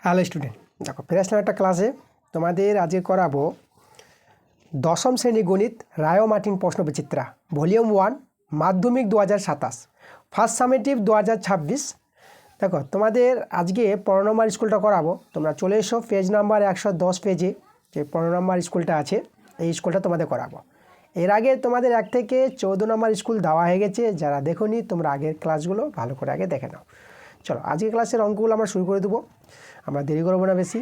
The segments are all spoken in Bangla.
হ্যালো স্টুডেন্ট, দেখো ফিরে আসলাম একটা ক্লাসে। তোমাদের আজকে করাবো দশম শ্রেণী গণিত রায় মার্টিন প্রশ্নবিচিত্রা ভলিউম 1 মাধ্যমিক 2027 ফার্স্ট সামেটিভ 2026। দেখো তোমাদের আজকে 15 নম্বর স্কুলটা করাবো। তোমরা চলে এসো পেজ নাম্বার 110 পেজে, যে 15 নম্বর স্কুলটা আছে এই স্কুলটা তোমাদের করাবো। এর আগে তোমাদের 1 থেকে 14 নম্বর স্কুল দেওয়া হয়ে গেছে। যারা দেখোনি তোমরা আগের ক্লাসগুলো ভালো করে আগে দেখে নাও। চলো আজকে ক্লাসের অঙ্কগুলো আমরা শুরু করে দেবো, আমরা দেরি করবো না বেশি।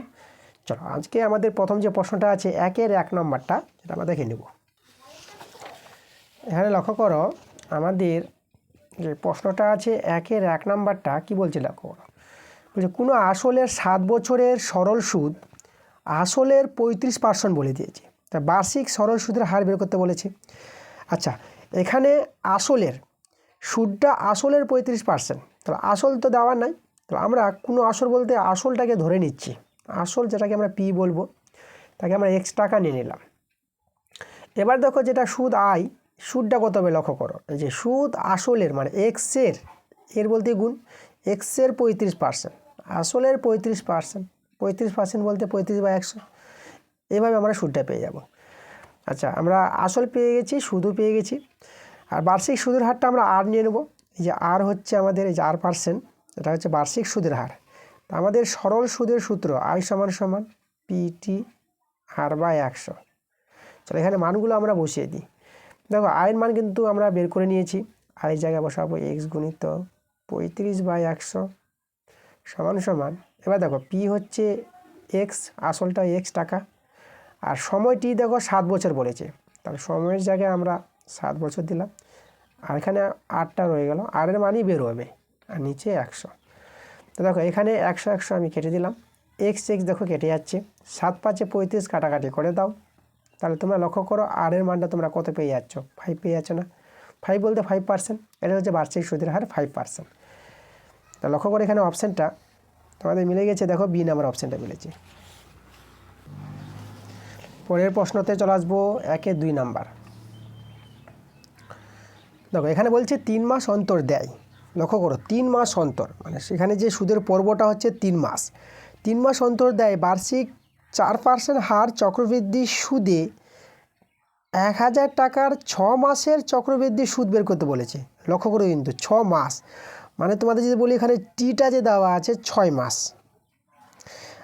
চলো আজকে আমাদের প্রথম যে প্রশ্নটা আছে 1-এর 1 নম্বরটা, সেটা আমরা দেখে নেব। এখানে লক্ষ্য করো আমাদের যে প্রশ্নটা আছে 1-এর 1 নম্বরটা কি বলছে লক্ষ্য করো। বলছে কোনো আসলের 7 বছরের সরল সুদ আসলের 35% বলে দিয়েছে। তা বার্ষিক সরল সুদের হার বের করতে বলেছে। আচ্ছা, এখানে আসলের সুদটা আসলের 35%, তাহলে আসল তো দেওয়া নাই, তো আমরা কোনো আসল বলতে আসলটাকে ধরে নিচ্ছি। আসল যেটাকে আমরা পি বলবো, তাকে আমরা x টাকা নিয়ে নিলাম। এবার দেখো যেটা সুদ আয়, সুদটা কত হবে লক্ষ্য করো। এই যে সুদ আসলের মানে এক্সের, এর বলতে গুণ, এক্সের 35%, আসলের 35%, 35% বলতে 35/100। এভাবে আমরা সুদটা পেয়ে যাব। আচ্ছা, আমরা আসল পেয়ে গেছি, সুদও পেয়ে গেছি। আর বার্ষিক সুদের হারটা আমরা আর নিয়ে নেব। এই যে আর হচ্ছে আমাদের এই যে R%, এটা হচ্ছে বার্ষিক সুদের হার। আমাদের সরল সুদের সূত্র আয় সমান সমান পিটি R/100। চলো এখানে মানগুলো আমরা বসিয়ে দিই। দেখো আয়ের মান কিন্তু আমরা বের করে নিয়েছি। আয়ের জায়গায় বসাবো x গুণিত 35/100 সমান সমান। এবার দেখো পি হচ্ছে x, আসলটা x টাকা, আর সময়টি দেখো 7 বছর বলেছে, তাহলে সময়ের জায়গায় আমরা 7 বছর দিলাম। আর এখানে 8টা রয়ে গেল, আরের মানই বের হবে, আর নিচে 100। তো দেখো এখানে 100 আমি কেটে দিলাম, x দেখো কেটে যাচ্ছে, 7×5 = 35, কাটাকাটি করে দাও। তাহলে তোমরা লক্ষ্য করো আর এর মানটা তোমরা কত পেয়ে যাচ্ছ, 5 পেয়ে যাচ্ছ না। 5 বলতে 5%, এটা হচ্ছে বার্ষিক সুদের হার 5%। তা লক্ষ্য করে এখানে অপশানটা তোমাদের মিলে গেছে, দেখো বি নাম্বার অপশানটা মিলেছে। পরের প্রশ্নতে চলে আসবো 1-এর 2 নাম্বার। দেখো এখানে বলছে 3 মাস অন্তর দেয়। লক্ষ্য করো 3 মাস অন্তর, মানে সেখানে যে সুদের পর্বটা হচ্ছে 3 মাস। 3 মাস অন্তর দেয় বার্ষিক 4% হার চক্রবৃদ্ধি সুদে 1000 টাকার 6 মাসের চক্রবৃদ্ধি সুদ বের করতে বলেছে। লক্ষ্য করো কিন্তু 6 মাস, মানে তোমাদের যদি বলি এখানে টিটা যে দেওয়া আছে 6 মাস।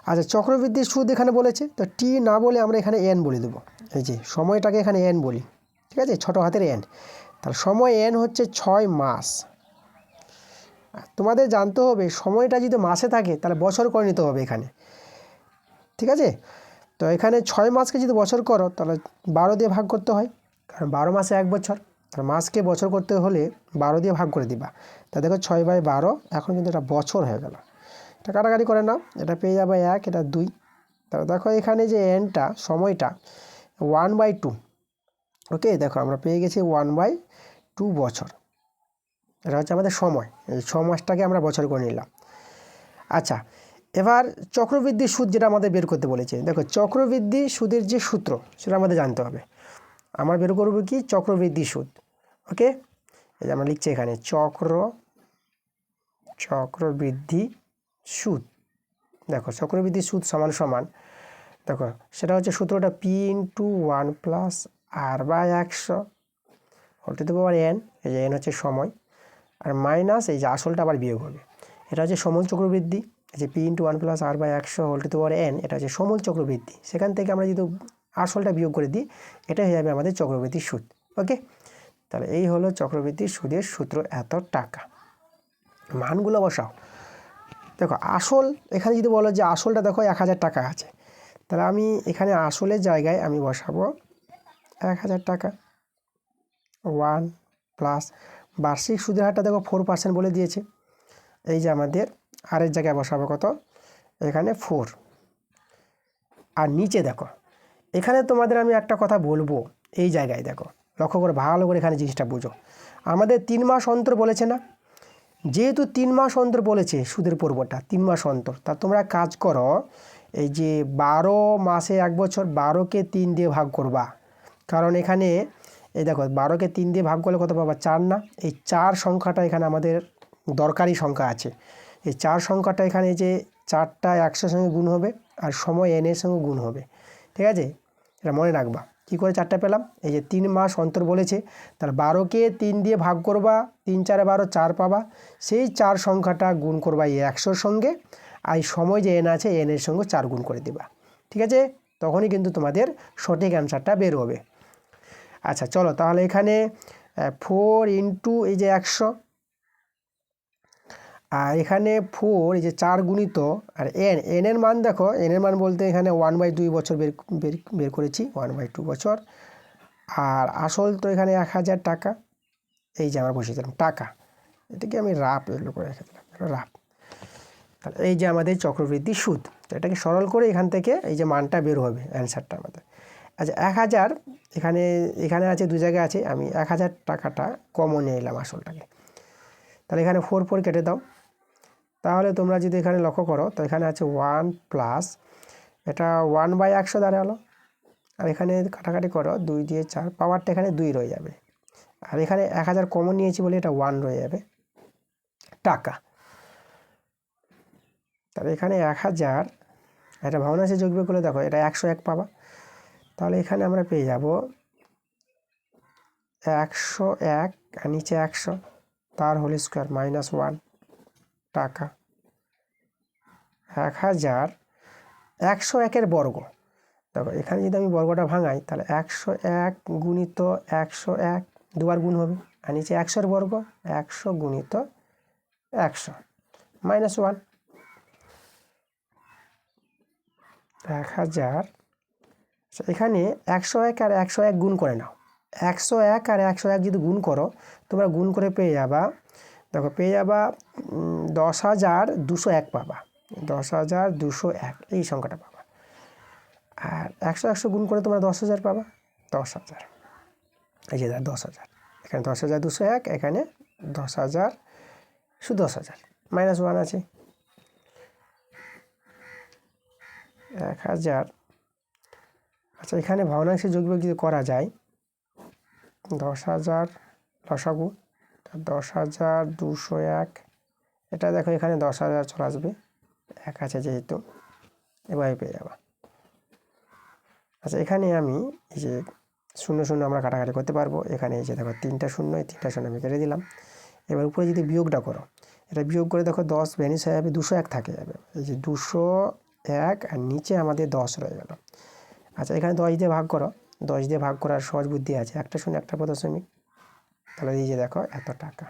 আচ্ছা, চক্রবৃদ্ধি সুদ এখানে বলেছে, তো টি না বলে আমরা এখানে এন বলে দেবো। এই যে সময়টাকে এখানে এন বলি, ঠিক আছে, ছোটো হাতের এন। তার সময় এন হচ্ছে 6 মাস। তোমাদের জানতে হবে সময়টা যদি মাসে থাকে তাহলে বছর করে নিতে হবে এখানে, ঠিক আছে। তো এখানে 6 মাসকে যদি বছর করো তাহলে 12 দিয়ে ভাগ করতে হয়, কারণ 12 মাসে 1 বছর। তার মাসকে বছর করতে হলে 12 দিয়ে ভাগ করে দিবা। তা দেখো 6/12, এখন কিন্তু এটা বছর হয়ে গেল। এটা কাটাকাটি করে নাও, এটা পেয়ে যাবে 1, এটা 2। তাহলে দেখো এখানে যে এনটা সময়টা 1/2। ওকে, দেখো আমরা পেয়ে গেছি 1/2 বছর। এটা হচ্ছে আমাদের সময়, এই 6 মাসটাকে আমরা বছর করে নিলাম। আচ্ছা, এবার চক্রবৃদ্ধি সুদ যেটা আমাদের বের করতে বলেছে, দেখো চক্রবৃদ্ধি সুদের যে সূত্র সেটা আমাদের জানতে হবে। আমরা বের করবো কি চক্রবৃদ্ধি সুদ। ওকে, এই যে আমরা লিখছি এখানে চক্রবৃদ্ধি সুদ। দেখো চক্রবৃদ্ধি সুদ সমান সমান, দেখো সেটা হচ্ছে সূত্রটা P × 1 + R/100 whole to the power n। এই যে n হচ্ছে সময়, আর মাইনাস এই যে আসলটা আবার বিয়োগ হবে। এটা হচ্ছে সমূল চক্রবৃদ্ধি, এই যে P × 1 + R/100 whole to the power n, এটা হচ্ছে সমূল চক্রবৃদ্ধি। সেখান থেকে আমরা যদি আসলটা বিয়োগ করে দিই, এটা হয়ে যাবে আমাদের চক্রবৃদ্ধি সুদ। ওকে, তাহলে এই হলো চক্রবৃদ্ধি সুদের সূত্র, এত টাকা। মানগুলো বসাও। দেখো আসল এখানে যদি বলো যে আসলটা দেখো 1000 টাকা আছে, তাহলে আমি এখানে আসলের জায়গায় আমি বসাবো 1000 টাকা। 1 প্লাস বার্ষিক সুদের হারটা দেখো 4% বলে দিয়েছে। এই যে আমাদের আরের জায়গায় বসাবো কত, এখানে 4। আর নিচে দেখো এখানে তোমাদের আমি একটা কথা বলবো, এই জায়গায় দেখো লক্ষ্য করে ভালো করে এখানে জিনিসটা বুঝো। আমাদের 3 মাস অন্তর বলেছে না, যেহেতু 3 মাস অন্তর বলেছে সুদের পর্বটা 3 মাস অন্তর, তা তোমরা কাজ করো, এই যে 12 মাসে 1 বছর, 12কে 3 দিয়ে ভাগ করবা। কারণ এখানে এই দেখো 12কে 3 দিয়ে ভাগ করলে কত পাবা, 4 না। এই 4 সংখ্যাটা এখানে আমাদের দরকারি সংখ্যা আছে। এই 4 সংখ্যাটা এখানে যে 4টা 100 সঙ্গে গুণ হবে আর সময় n এর সঙ্গে গুণ হবে, ঠিক আছে? এটা মনে রাখবা। কী করে 4টা পেলাম? এই যে 3 মাস অন্তর বলেছে, তাহলে 12কে 3 দিয়ে ভাগ করবা, 3 4 12 4 পাবা, সেই 4 সংখ্যাটা গুণ করবা এই 100 সঙ্গে, আর সময় যে n আছে n এর সঙ্গে 4 গুণ করে দিবা, ঠিক আছে? তখনই কিন্তু তোমাদের সঠিক অ্যান্সারটা বের হবে। আচ্ছা চলো তাহলে এখানে 4 ইন্টু এই যে 100, আর এখানে 4 এই যে 4 গুণিত আর n এর মান দেখো, n এর মান বলতে এখানে 1/2 বছর বের করেছি, 1/2 বছর। আর আসল তো এখানে 1000 টাকা, এই যে আমরা বসেছিলাম টাকা, এটাকে আমি রাফ এগুলো করে রেখেছিলাম, রাফ। তাহলে এই যে আমাদের চক্রবৃদ্ধি সুদ, তো এটাকে সরল করে এখান থেকে এই যে মানটা বের হবে অ্যান্সারটা আমাদের। আচ্ছা 1000 এখানে আছে, দু জায়গায় আছে, আমি 1000 টাকাটা কমন নিয়ে এলাম আসলটাকে। তাহলে এখানে 4 কেটে দাও, তাহলে তোমরা যদি এখানে লক্ষ্য করো তো এখানে আছে 1 প্লাস এটা 1/100 দাঁড়ালো, আর এখানে কাটাকাটি করো 2 দিয়ে 4, পাওয়ারটা এখানে 2 রয়ে যাবে, আর এখানে 1000 কমন নিয়েছি বলে এটা 1 রয়ে যাবে টাকা। তাহলে এখানে 1000 এটা ভগ্নাংশে যোগ বিয়োগ করলে দেখো এটা 101 পাবা, তাহলে এখানে আমরা পেয়ে যাব 101 আর নিচে 100 তার হোল স্কোয়ার -1 টাকা। 1000 101-এর বর্গ, দেখো এখানে যদি আমি বর্গটা ভাঙাই তাহলে 101 গুণিত 101 দুবার গুণ হবে, আর নিচে 100-এর বর্গ 100 গুণিত 100 -1। 1000 এখানে 101 আর 101 গুণ করে নাও, 101 আর 101 যদি গুণ করো তোমরা গুণ করে পেয়ে যাবা, দেখো পেয়ে যাবা 10,201 পাবা, 10,201 এই সংখ্যাটা পাবা। আর 100 গুণ করে তোমরা 10,000 পাবা, 10,000 এই যে 10,000, এখানে 10,201, এখানে 10,000 শুধু 10,000 -1 আছে। 1000 আচ্ছা এখানে ভগ্নাংশে যোগ বিয়োগ যদি করা যায় 10,000 লসাগু 10,201, এটা দেখো এখানে 10,000 চলে আসবে, 1 আছে যেহেতু, এভাবে পেয়ে যাবা। আচ্ছা এখানে আমি এই যে 0 আমরা কাটাকাটি করতে পারবো, এখানে এই যে দেখো 3টা 0, এই 3টা 0 আমি কেটে দিলাম। এবার উপরে যদি বিয়োগটা করো, এটা বিয়োগ করে দেখো 10 ভ্যানিশ হয়ে যাবে, 201 থাকে যাবে, এই যে 201 আর নিচে আমাদের 10 রয়ে গেল। আচ্ছা এখানে 10 দিয়ে ভাগ করো, 10 দিয়ে ভাগ করার সহজ বুদ্ধি আছে, একটা 0 একটা দশমিক, তাহলে এই যে দেখো এত টাকা,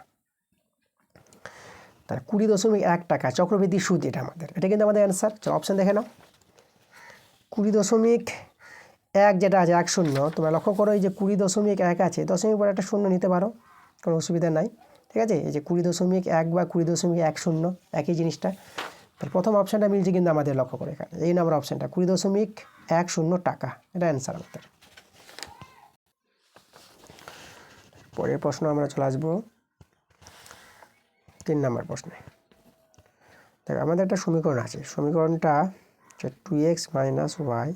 তাহলে 20.1 টাকা চক্রবৃদ্ধি সুদ, এটা আমাদের, এটা কিন্তু আমাদের অ্যান্সার। চলো অপশান দেখে নাও, 20.1 যেটা আছে 10, তোমরা লক্ষ্য করো এই যে 20.1 আছে, দশমিক পরে একটা 0 নিতে পারো, কোনো অসুবিধা নাই, ঠিক আছে? এই যে 20.1 বা 20.10 একই জিনিসটা, তাহলে প্রথম অপশানটা মিলছে কিন্তু আমাদের, লক্ষ্য করে এখানে এই নাম্বার অপশানটা 20.10 টাকা, এটা অ্যান্সার আমাদের। পরের প্রশ্ন আমরা চলে আসবো 3 নম্বর প্রশ্নে। দেখো আমাদের একটা সমীকরণ আছে, সমীকরণটা হচ্ছে 2x - y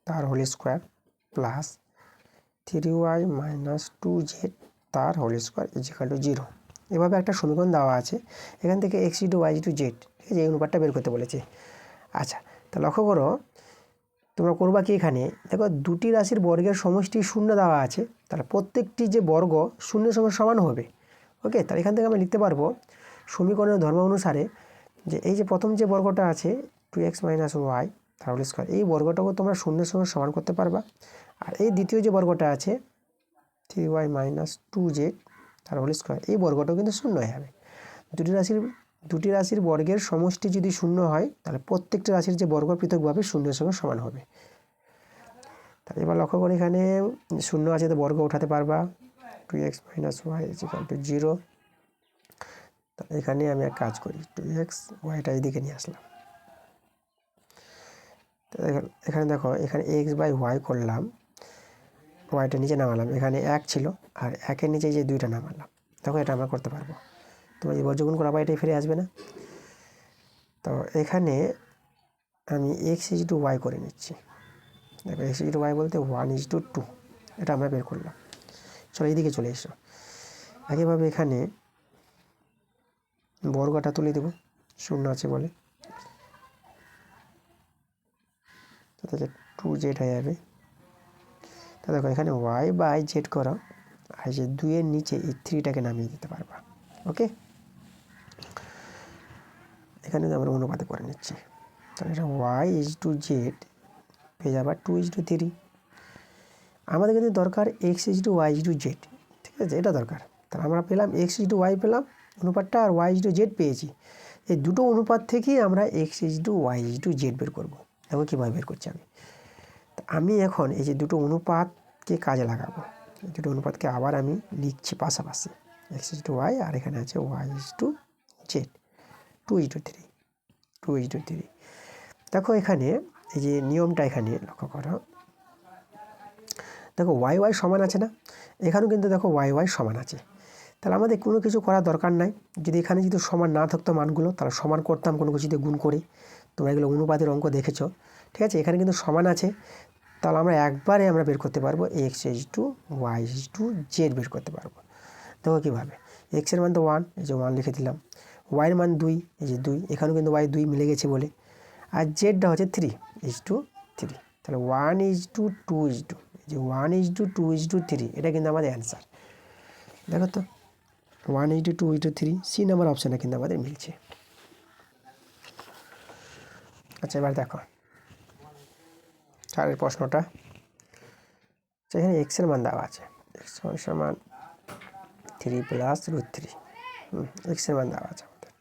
তার whole square plus 3y - 2z তার হোল স্কোয়ার = 0, এভাবে একটা সমীকরণ দেওয়া আছে। এখান থেকে x * y * z, ঠিক আছে, এই অনুপাতটা বের করতে বলেছে। আচ্ছা তা লক্ষ্য করো, তোমরা করবা কি, এখানে দেখো দুটি রাশির বর্গের সমষ্টি 0 দেওয়া আছে, তাহলে প্রত্যেকটি যে বর্গ 0-এর সঙ্গে সমান হবে। ওকে, তাহলে এখান থেকে আমরা লিখতে পারবো সমীকরণের ধর্ম অনুসারে যে এই যে প্রথম যে বর্গটা আছে 2x - y তার হোল স্কোয়ার, এই বর্গটাকে তোমরা 0-এর সঙ্গে সমান করতে পারবা। আর এই দ্বিতীয় যে বর্গটা আছে 3y - 2z তার হোল স্কোয়ার, এই বর্গটাও কিন্তু 0 হয়ে যাবে। দুটি রাশির বর্গের সমষ্টি যদি 0 হয় তাহলে প্রত্যেকটি রাশির যে বর্গ পৃথকভাবে 0-এর সঙ্গে সমান হবে। তাহলে এবার লক্ষ্য করি এখানে 0 আছে তো বর্গ উঠাতে পারবা, 2x - y = 0। তাহলে এখানে আমি এক কাজ করি, 2x yটা এইদিকে নিয়ে আসলাম। এখানে দেখো এখানে x/y করলাম, ওয়াইটা নিচে নামালাম, এখানে 1 ছিল আর 1-এর নিচে যে 2টা নামালাম, দেখো এটা আমরা করতে পারবো। তোমরা যদি বর্গগুণ করা বা এটাই ফিরে আসবে না। তো এখানে আমি x = y করে নিচ্ছি, দেখো x = y বলতে 1:2, এটা আমরা বের করলাম। চলো এইদিকে চলে এসো, একইভাবে এখানে বর্গটা তুলে দেব, 0 আছে বলে, থেকে 2z হয়ে যাবে। তো দেখো এখানে y বাই জেড করো, আর যে 2 এর নিচে এই 3টাকে নামিয়ে দিতে পারবা। ওকে, এখানে আমরা অনুপাতে করে নিচ্ছি। তাহলে এটা y/z পেয়ে যাবা 2:3। আমাদের কিন্তু দরকার x/y/z, ঠিক আছে, এটা দরকার। তাহলে আমরা পেলাম x/y পেলাম অনুপাতটা, আর y/z পেয়েছি। এই দুটো অনুপাত থেকেই আমরা x/y/z বের করব। দেখো কীভাবে বের করছি আমি এখন এই যে দুটো অনুপাতকে কাজে লাগাবো। এই দুটো অনুপাতকে আবার আমি লিখছি পাশাপাশি, x/y আর এখানে আছে y/z 2:3। দেখো এখানে এই যে নিয়মটা এখানে লক্ষ্য করো, দেখো y সমান আছে না, এখানেও কিন্তু দেখো y সমান আছে। তাহলে আমাদের কোনো কিছু করার দরকার নাই। যদি এখানে যদি সমান না থাকতো মানগুলো, তাহলে সমান করতাম কোনো কিছুতে গুণ করে। তোমরা এগুলো অনুপাতের অঙ্ক দেখেছো, ঠিক আছে। এখানে কিন্তু সমান আছে, তাহলে আমরা একবারে আমরা বের করতে পারবো x/y/z বের করতে পারবো। দেখো কীভাবে, এক্সের মান তো 1, এই যে 1 লিখে দিলাম। ওয়াইয়ের মান 2, এই যে 2, এখানেও কিন্তু y 2 মিলে গেছে বলে। আর জেডটা হচ্ছে 3:3। তাহলে 1:2:2, এই যে 1:2:3, এটা কিন্তু আমাদের অ্যান্সার। দেখো তো 1:2:3, সি নাম্বার অপশানটা কিন্তু আমাদের মিলছে। আচ্ছা, এবার দেখো চারের প্রশ্নটা। এখানে এক্সের মান দেওয়া আছে, এক্স সমান 3 + √3। এক্সের মান দেওয়া আছে আমাদের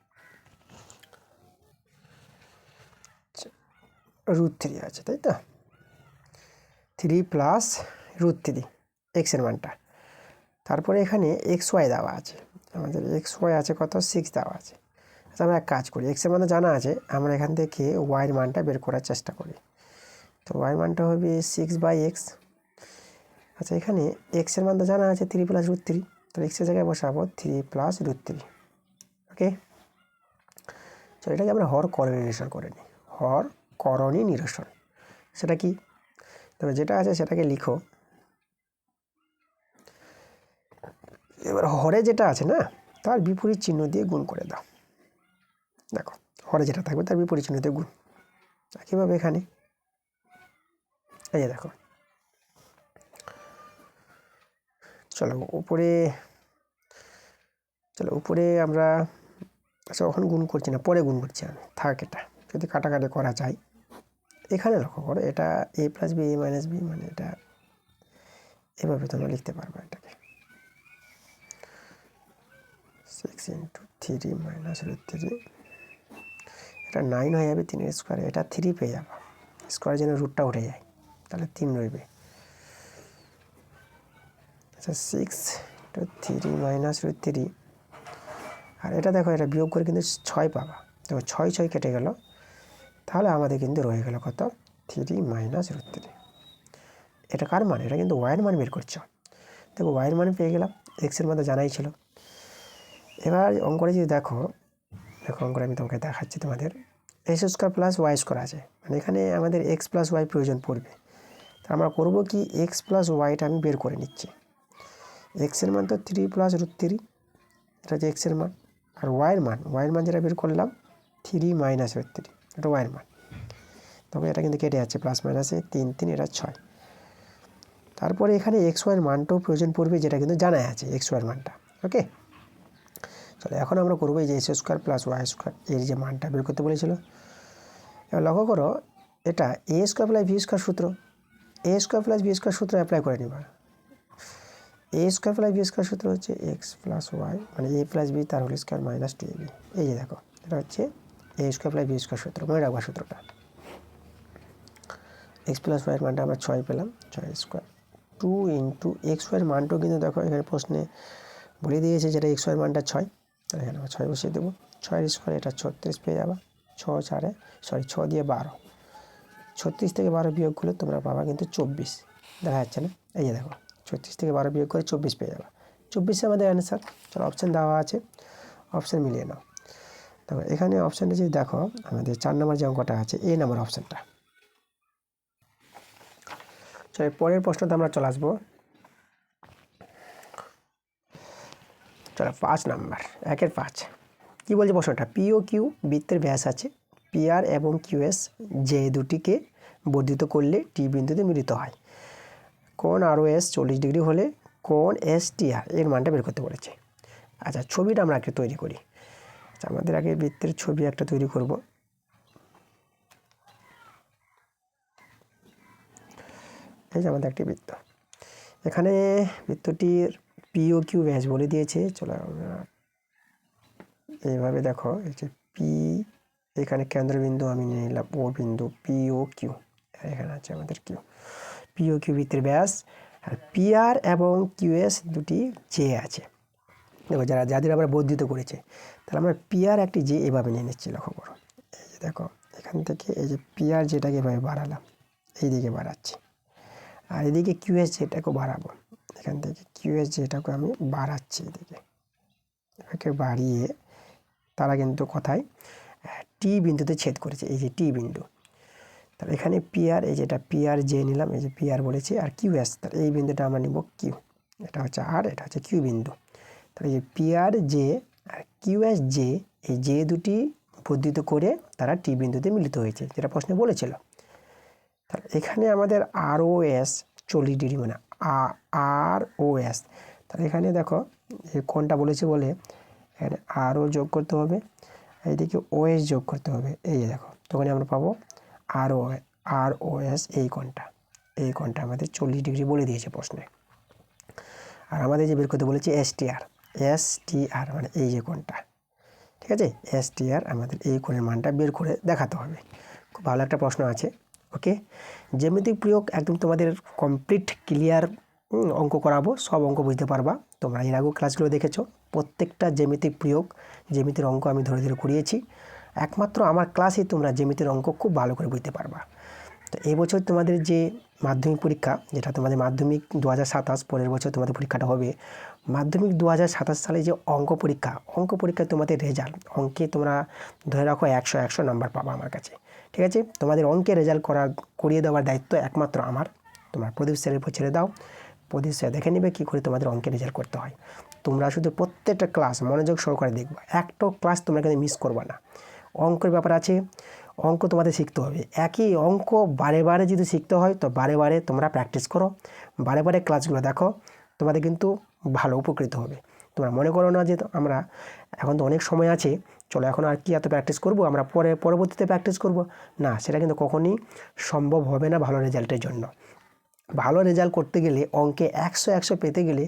√3 আছে, তাই তো। 3 + √3 এক্সের মানটা। তারপরে এখানে XY দেওয়া আছে, আমাদের XY আছে কত, 6 দেওয়া আছে। আচ্ছা, আমরা এক কাজ করি, এক্সের মান জানা আছে, আমরা এখান থেকে ওয়াইয়ের মানটা বের করার চেষ্টা করি। তো ওয়াইয়ের মানটা হবে 6/x। আচ্ছা, এখানে এক্সের মান তো জানা আছে 3 + √3, তো এক্সের জায়গায় বসাবো 3 + √3। ওকে, তো এটাকে আমরা হর করণী নিরসন করে নিই। হর করণী নিরসন সেটা কি, তবে যেটা আছে সেটাকে লিখো। এবার হরে যেটা আছে না, তার বিপরীত চিহ্ন দিয়ে গুণ করে দাও। দেখো হরে যেটা থাকবে তার বিপরীত চিহ্ন দিয়ে গুণ। কীভাবে, এখানে এই যে দেখো, চলো উপরে আমরা, আচ্ছা ওখানে গুণ করছি না, পরে গুণ করছি আমি, থাক। এটা যদি কাটাকাটি করা যায়, এখানে লক্ষ্য করো, এটা a + b a - b, মানে এটা এভাবে তোমরা লিখতে পারবে। এটাকে 6 × 3 - √3, এটা 9 হয়ে যাবে 3 এর স্কোয়ারে, এটা 3 পেয়ে যাবে। স্কোয়ারের জন্য রুটটা উঠে যায়, তাহলে 3 রইবে। আচ্ছা, 6 × 3 - √3, আর এটা দেখো, এটা বিয়োগ করে কিন্তু 6 পাবা। দেখো 6 কেটে গেল, তাহলে আমাদের কিন্তু রয়ে গেল কত, 3 - √3। এটা কার মান, এটা কিন্তু ওয়াইয়ের মান বের করছো। দেখো ওয়াইয়ের মান পেয়ে গেলাম, এক্সের মধ্যে জানাই ছিল। এবার অঙ্কটা যদি দেখো অঙ্কটা আমি তোমাকে দেখাচ্ছি। তোমাদের x² + y² আছে, মানে এখানে আমাদের x + y প্রয়োজন পড়বে। তা আমরা করবো কি, x + yটা আমি বের করে নিচ্ছি। এক্সের মান তো 3 + √3, এটা হচ্ছে এক্সের মান। আর ওয়াইয়ের মান যেটা বের করলাম 3 - √3, এটা ওয়াইয়ের মান। তবে এটা কিন্তু কেটে যাচ্ছে, প্লাস মাইনাসে 3 3, এটা 6। তারপরে এখানে XY এর মানটাও প্রয়োজন পড়বে, যেটা কিন্তু জানাই আছে XY এর মানটা। ওকে, চলো এখন আমরা করবো এই যে x² + y² এর যে মানটা বের করতে বলেছিল। এবার লক্ষ্য করো, এটা a² + b² সূত্র, a² + b² সূত্র অ্যাপ্লাই করে নিবা। a² + b² সূত্র হচ্ছে x + y, মানে a + b তার হোল স্কোয়ার - 2ab। এই যে দেখো, এটা হচ্ছে a² + b² সূত্র, মনে রাখবা সূত্রটা। x + y এর মানটা আমরা 6 পেলাম, 6² 2 × XY এর মানটাও কিন্তু দেখো এখানে প্রশ্নে বলে দিয়েছে, যেটা XY এর মানটা 6, তাহলে এখানে আমরা 6 বসিয়ে দেবো। 6 স্কোয়ার, এটা 36 পেয়ে যাবা। 6 দিয়ে 12, 36 থেকে 12 বিয়োগ করলে তোমরা পাবা কিন্তু 24। দেখা যাচ্ছে না, এই যে দেখো 36 থেকে 12 বিয়োগ করে 24 পেয়ে যাবা। 24 আমাদের অ্যান্সার। চলো অপশান দেওয়া আছে, অপশান মিলিয়ে নাও। দেখো এখানে অপশানটা যদি দেখো, আমাদের 4 নম্বর যে অঙ্কটা আছে, এ নাম্বার অপশানটা। চলো পরের প্রশ্নতে আমরা চলে আসবো। চলো 5 নাম্বার, 1-এর 5। কী বলছে প্রশ্নটা, পি ও কিউ বৃত্তের ব্যাস আছে, PR এবং QS যে দুটিকে বর্ধিত করলে টি বিন্দুতে মিলিত হয়। কোণ ROS 40 ডিগ্রি হলে কোণ STR এর মানটা বের করতে বলেছে। আচ্ছা, ছবিটা আমরা আগে তৈরি করি। আচ্ছা, আমাদের আগে বৃত্তের ছবি একটা তৈরি করব। এই যে আমাদের একটি বৃত্ত, এখানে বৃত্তটির POQ ব্যাস বলে দিয়েছে। চলো আমরা এইভাবে দেখো, এই যে পি, এখানে কেন্দ্রবিন্দু আমি নিয়ে নিলাম ও বিন্দু, POQ, এখানে আছে আমাদের কিউ। POQ বৃত্তের ব্যাস, আর PR এবং QS দুটি জে আছে। দেখো যাদের আমরা বর্ধিত করেছে, তাহলে আমরা PR একটি জে এভাবে নিয়ে নিচ্ছি, লক্ষ্য করো। এই যে দেখো, এখান থেকে এই যে PR যেটাকে এভাবে বাড়ালাম, এই দিকে বাড়াচ্ছি, আর এদিকে QS যেটাকে বাড়াবো, এখান থেকে QS যেটাকে আমি বাড়াচ্ছি এদিকে, এটাকে বাড়িয়ে তারা কিন্তু কোথায় টি বিন্দুতে ছেদ করেছে, এই যে টি বিন্দু। তাহলে এখানে PR, এই যেটা PR জে নিলাম, এই যে PR বলেছে, আর QS, তাহলে এই বিন্দুটা আমরা নিব কিউ, এটা হচ্ছে আর, এটা হচ্ছে কিউ বিন্দু। তাহলে এই যে PR J R QS J, এই জে দুটি বর্ধিত করে তারা টি বিন্দুতে মিলিত হয়েছে, যেটা প্রশ্নে বলেছিল। তাহলে এখানে আমাদের ROS 40 ডিগ্রি, মানে ROS। তাহলে এখানে দেখো এই কোণটা বলেছে বলে এখানে আরও যোগ করতে হবে, এইদিকে OS যোগ করতে হবে। এই যে দেখো, তখনই আমরা পাবো ROS, এই কোণটা আমাদের 40 ডিগ্রি বলে দিয়েছে প্রশ্নে। আর আমাদের যে বের করতে বলেছে STR মানে এই যে কোণটা, ঠিক আছে, STR আমাদের এই কোণের মানটা বের করে দেখাতে হবে। খুব ভালো একটা প্রশ্ন আছে। ওকে, জ্যামিতিক প্রয়োগ একদম তোমাদের কমপ্লিট ক্লিয়ার অঙ্ক করাবো, সব অঙ্ক বুঝতে পারবা। তোমরা এর আগেও ক্লাসগুলো দেখেছো, প্রত্যেকটা জ্যামিতিক প্রয়োগ, জ্যামিতির অঙ্ক আমি ধরে ধরে করিয়েছি। একমাত্র আমার ক্লাসে তোমরা জ্যামিতির অঙ্ক খুব ভালো করে বুঝতে পারবা। তো এই বছর তোমাদের যে মাধ্যমিক পরীক্ষা, যেটা তোমাদের মাধ্যমিক 2027, পরের বছর তোমাদের পরীক্ষাটা হবে মাধ্যমিক 2027 সালে যে অঙ্ক পরীক্ষায় তোমাদের রেজাল্ট, অঙ্কে তোমরা ধরে রাখো 100 নাম্বার পাবা আমার কাছে, ঠিক আছে। তোমাদের অঙ্কে রেজাল্ট করিয়ে দেওয়ার দায়িত্ব একমাত্র আমার। তোমরা প্রদীপ স্যারের উপর ছেড়ে দাও, প্রদীপ স্যার দেখে নেবে কী করে তোমাদের অঙ্কে রেজাল্ট করতে হয়। তোমরা শুধু প্রত্যেকটা ক্লাস মনোযোগ সহকারে দেখবা, একটা ক্লাস তোমরা কিন্তু মিস করবা না। অঙ্কের ব্যাপার আছে, অঙ্ক তোমাদের শিখতে হবে। একই অঙ্ক বারে বারে যদি শিখতে হয়, তো বারে বারে তোমরা প্র্যাকটিস করো, বারে বারে ক্লাসগুলো দেখো, তোমাদের কিন্তু ভালো উপকৃত হবে। তোমরা মনে করো না যে আমরা এখন তো অনেক সময় আছে, চলো এখন আর কি এত প্র্যাকটিস করব, আমরা পরবর্তীতে প্র্যাকটিস করব না, সেটা কিন্তু কখনই সম্ভব হবে না ভালো রেজাল্টের জন্য। ভালো রেজাল্ট করতে গেলে, অঙ্কে 100 পেতে গেলে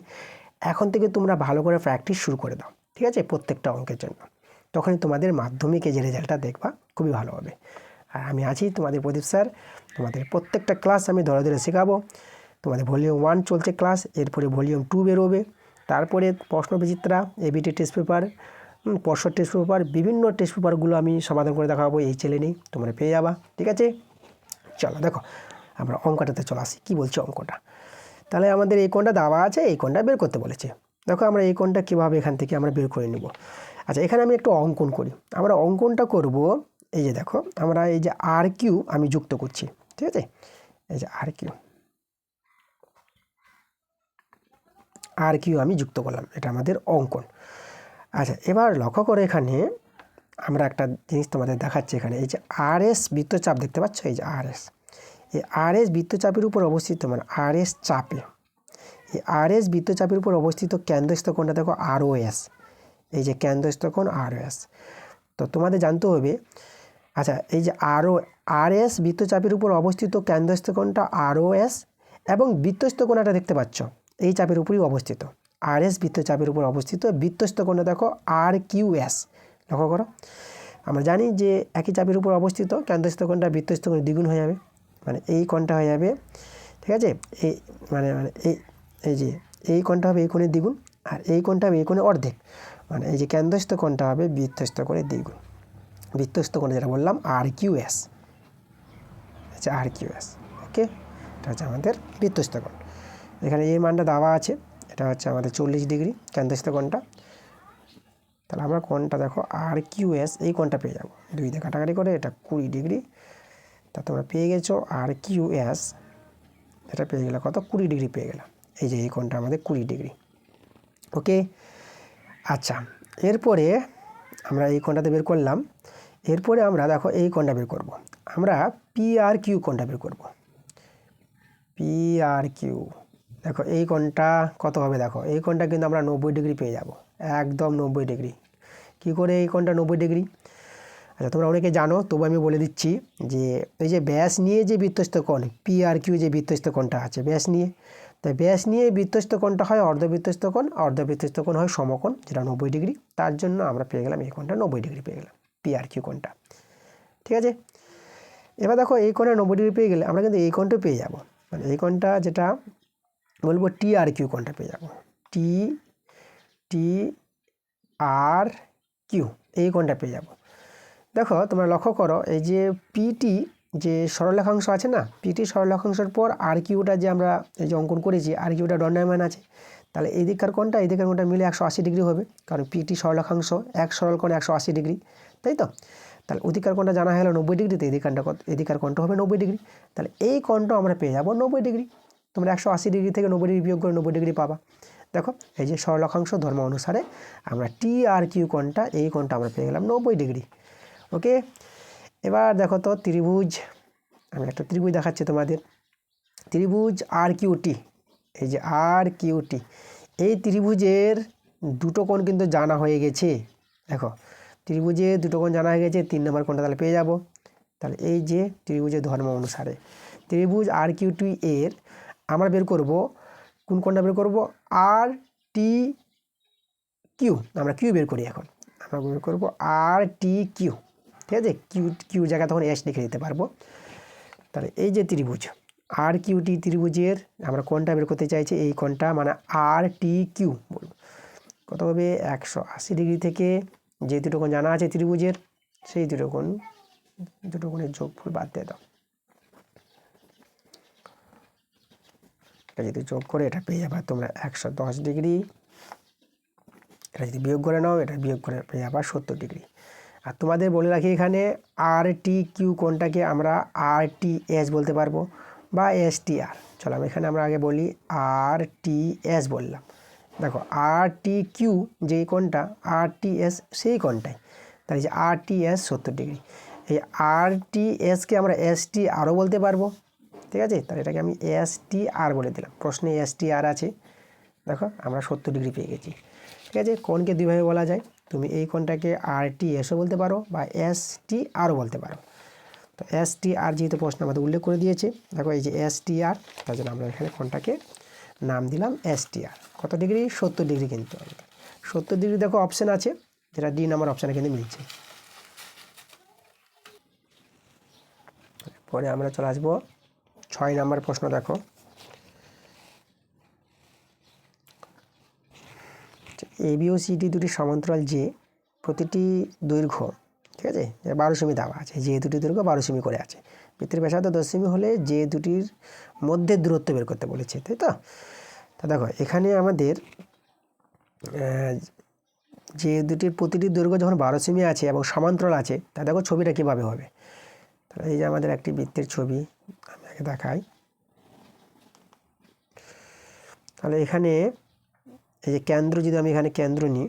এখন থেকে তোমরা ভালো করে প্র্যাকটিস শুরু করে দাও, ঠিক আছে, প্রত্যেকটা অঙ্কের জন্য। তখনই তোমাদের মাধ্যমিকে যে রেজাল্টটা দেখবা খুবই ভালো হবে। আর আমি আছি তোমাদের প্রদীপ স্যার, তোমাদের প্রত্যেকটা ক্লাস আমি ধরে ধরে শেখাবো। তোমাদের ভলিউম 1 চলছে ক্লাস, এরপরে ভলিউম 2 বেরোবে, তারপরে প্রশ্নবিচিত্রা, এবিটি টেস্ট পেপার, পর্ষদ টেস্ট পেপার, বিভিন্ন টেস্ট পেপারগুলো আমি সমাধান করে দেখাবো এই চ্যানেলেই, তোমরা পেয়ে যাবা, ঠিক আছে। চলো দেখো, আমরা অঙ্কটাতে চলে আসি, কী বলছে অঙ্কটা। তাহলে আমাদের এই কোণটা দেওয়া আছে, এই কোণটা বের করতে বলেছে। দেখো আমরা এই কোণটা কীভাবে এখান থেকে আমরা বের করে নেব। আচ্ছা, এখানে আমি একটু অঙ্কন করি। আমরা অঙ্কনটা করব, এই যে দেখো, আমরা এই যে RQ আমি যুক্ত করছি, ঠিক আছে, এই যে RQ আমি যুক্ত করলাম, এটা আমাদের অঙ্কন। আচ্ছা, এবার লক্ষ্য করে এখানে আমরা একটা জিনিস তোমাদের দেখাচ্ছি। এখানে এই যে RS বৃত্তচাপ দেখতে পাচ্ছ, এই যে RS, এই RS বৃত্তচাপের উপর অবস্থিত, মানে RS চাপে, এই RS বৃত্তচাপের উপর অবস্থিত কেন্দ্রস্থ কোণটা দেখো ROS, এই যে কেন্দ্রস্থ কোণ ROS। তো তোমাদের জানতে হবে, আচ্ছা, এই যে RS বৃত্তচাপের উপর অবস্থিত কেন্দ্রস্থ কোণটা ROS, এবং বৃত্তস্থ কোণটা দেখতে পাচ্ছ এই চাপের উপরই অবস্থিত। RS বৃত্তচাপের উপর অবস্থিত, বৃত্তস্থ কোণটা দেখো RQS। লক্ষ্য করো, আমরা জানি যে একই চাপের উপর অবস্থিত কেন্দ্রস্থ কোণটা বৃত্তস্থ কোণে দ্বিগুণ হয়ে যাবে, মানে এই কোণটা হয়ে যাবে, ঠিক আছে, এই মানে এই যে এই কোণটা হবে এই কোণের দ্বিগুণ, আর এই কোণটা হবে এই কোণের অর্ধেক, মানে এই যে কেন্দ্রস্থ কোণটা হবে বৃত্তস্থ কোণের দ্বিগুণ। বৃত্তস্থ কোণ যেটা বললাম RQS, আচ্ছা RQS, ওকে, এটা হচ্ছে আমাদের বৃত্তস্থ কোণ। এখানে এই মানটা দেওয়া আছে, এটা হচ্ছে আমাদের 40 ডিগ্রি কেন্দ্রস্থ কোণটা। তাহলে আমরা কোণটা দেখো RQS, এই কোণটা পেয়ে যাবো, 2 দিয়ে কাটাকাটি করে এটা 20 ডিগ্রি। তা তোমরা পেয়ে গেছো RQS, এটা পেয়ে গেলে কত, 20 ডিগ্রি পেয়ে গেলাম। এই যে এই কোণটা আমাদের 20 ডিগ্রি, ওকে। আচ্ছা, এরপরে আমরা এই কোণটাতে বের করলাম, এরপরে আমরা দেখো এই কোণটা বের করব। আমরা পি আর কিউ কোণটা বের করব। পি আর কিউ, দেখো এই কোণটা কত হবে, দেখো এই কোণটা কিন্তু আমরা 90 ডিগ্রি পেয়ে যাব, একদম 90 ডিগ্রি। কী করে এই কোণটা 90 ডিগ্রি? আচ্ছা, তোমরা অনেকে জানো, তবু আমি বলে দিচ্ছি যে এই যে ব্যাস নিয়ে যে বৃত্তস্থ কোণ পি আর কিউ, যে বৃত্তস্থ কোণটা আছে ব্যাস নিয়ে, তাই ব্যাস নিয়ে বৃত্তস্থ কোণটা হয় অর্ধবৃত্তস্থ কোণ, অর্ধবৃত্তস্থ কোণ হয় সমকোণ, যেটা 90 ডিগ্রি। তার জন্য আমরা পেয়ে গেলাম এই কোণটা 90 ডিগ্রি পেয়ে গেলাম, পি আর কিউ কোণটা। ঠিক আছে, এবার দেখো এই কোণে 90 ডিগ্রি পেয়ে গেলে আমরা কিন্তু এই কোণটা পেয়ে যাব, মানে এই কোণটা যেটা বলবো টি আর কিউ কোণটা পেয়ে যাব, টি টি আর কিউ, এই কোণটা পেয়ে যাব। দেখো তোমরা লক্ষ্য করো, এই যে পিটি যে সরলরেখাংশ আছে না, পিটি সরলরেখাংশের পর আর কিউটা যে আমরা এই যে অঙ্কন করেছি, আর কিউটা দণ্ডায়মান আছে, তাহলে এই দিককার কোণটা এই দিকের কোণটা মিলে 180 ডিগ্রি হবে, কারণ পিটি সরলরেখাংশ এক সরল কোণ 180 ডিগ্রি, তাই তো? তাহলে অধিকার কোণটা জানা হলো 90 ডিগ্রিতে, এদিকার কোণটা হবে 90 ডিগ্রি, তাহলে এই কোণটা আমরা পেয়ে যাবো 90 ডিগ্রি। তোমরা 180 ডিগ্রি থেকে 90 ডিগ্রি বিয়োগ করে 90 ডিগ্রি পাবা। দেখো এই যে সরলরেখাংশ ধর্ম অনুসারে আমরা টি আর কিউ কোণটা, এই কোণটা আমরা পেয়ে গেলাম 90 ডিগ্রি। ওকে, এবার দেখো তো ত্রিভুজ, আমি একটা ত্রিভুজ দেখাচ্ছি তোমাদের, ত্রিভুজ আর কিউটি, এই যে আর কিউটি, এই ত্রিভুজের দুটো কোণ কিন্তু জানা হয়ে গেছে। দেখো ত্রিভুজের দুটো কোণ জানা হয়ে গেছে, 3 নম্বর কোণটা তাহলে পেয়ে যাব। তাহলে এই যে ত্রিভুজের ধর্ম অনুসারে ত্রিভুজ আর কিউটি এর আমরা বের করব, কোন কোণটা বের করব, আর টি কিউ, আমরা কিউ বের করি এখন, আমরা বের করব আর টি কিউ। ঠিক আছে, কিউ জায়গা তখন এস লিখে দিতে পারবো। তাহলে এই যে ত্রিভুজ আর কিউটি ত্রিভুজের আমরা কোণটা বের করতে চাইছি, এই কোণটা মানে আর টি কিউ বলব, কত হবে 180 ডিগ্রি থেকে যে দুটো কোণ জানা আছে ত্রিভুজের, সেই দুটো কোণের যোগফল বাদ দিয়ে দাও, এটা যদি যোগ করে এটা পেয়ে যাবে তোমরা 110 ডিগ্রি, এটা যদি বিয়োগ করে নাও এটা বিয়োগ করে পেয়ে যাবে 70 ডিগ্রি। আর তোমাদের বলে রাখি এখানে আর টি কিউ কোণটাকে আমরা আর টি এস বলতে পারবো বা এস টি আর। চলো এখানে আমরা আগে বলি আর টি এস বললাম। দেখো আর টি কিউ যেই কোণটা, আর টি এস সেই কোণটাই, তাই যে আর টি এস 70 ডিগ্রি। এই আর টি এসকে আমরা এস টি আরও বলতে পারবো। ঠিক আছে, তাহলে এটাকে আমি এস টি আর বলে দিলাম, প্রশ্নে এস টি আর আছে। দেখো আমরা 70 ডিগ্রি পেয়ে গেছি। ঠিক আছে, কোণকে দুইভাবে বলা যায়, তুমি এই কোণটাকে আর টি এসও বলতে পারো বা এস টি আরও বলতে পারো। তো এস টি আর যেহেতু প্রশ্ন আমাদের উল্লেখ করে দিয়েছে, দেখো এই যে এস টি আর, তার জন্য আমরা এখানে কোণটাকে নাম দিলাম এস টি আর। কত ডিগ্রি? 70 ডিগ্রি। কিন্তু 70 ডিগ্রি দেখো অপশান আছে, যেটা ডি নাম্বার অপশানে কিন্তু মিলছে। পরে আমরা চলে আসবো 6 নম্বর প্রশ্ন। দেখো এবি ও সিডি দুটি সমান্তরাল যে প্রতিটি দৈর্ঘ্য, ঠিক আছে, 12 সেমি দেওয়া আছে, যে দুটি দৈর্ঘ্য 12 সেমি করে আছে, বৃত্তের ব্যাসার্ধ 10 সেমি হলে যে দুটির মধ্যে দূরত্ব বের করতে বলেছে, তাই তো? তা দেখো এখানে আমাদের যে দুটির প্রতিটি দৈর্ঘ্য যখন 12 সেমি আছে এবং সমান্তরাল আছে, তা দেখো ছবিটা কীভাবে হবে। তাহলে এই যে আমাদের একটি বৃত্তের ছবি আমি আগে দেখাই। তাহলে এখানে এই যে কেন্দ্র, যদি আমি এখানে কেন্দ্র নিই,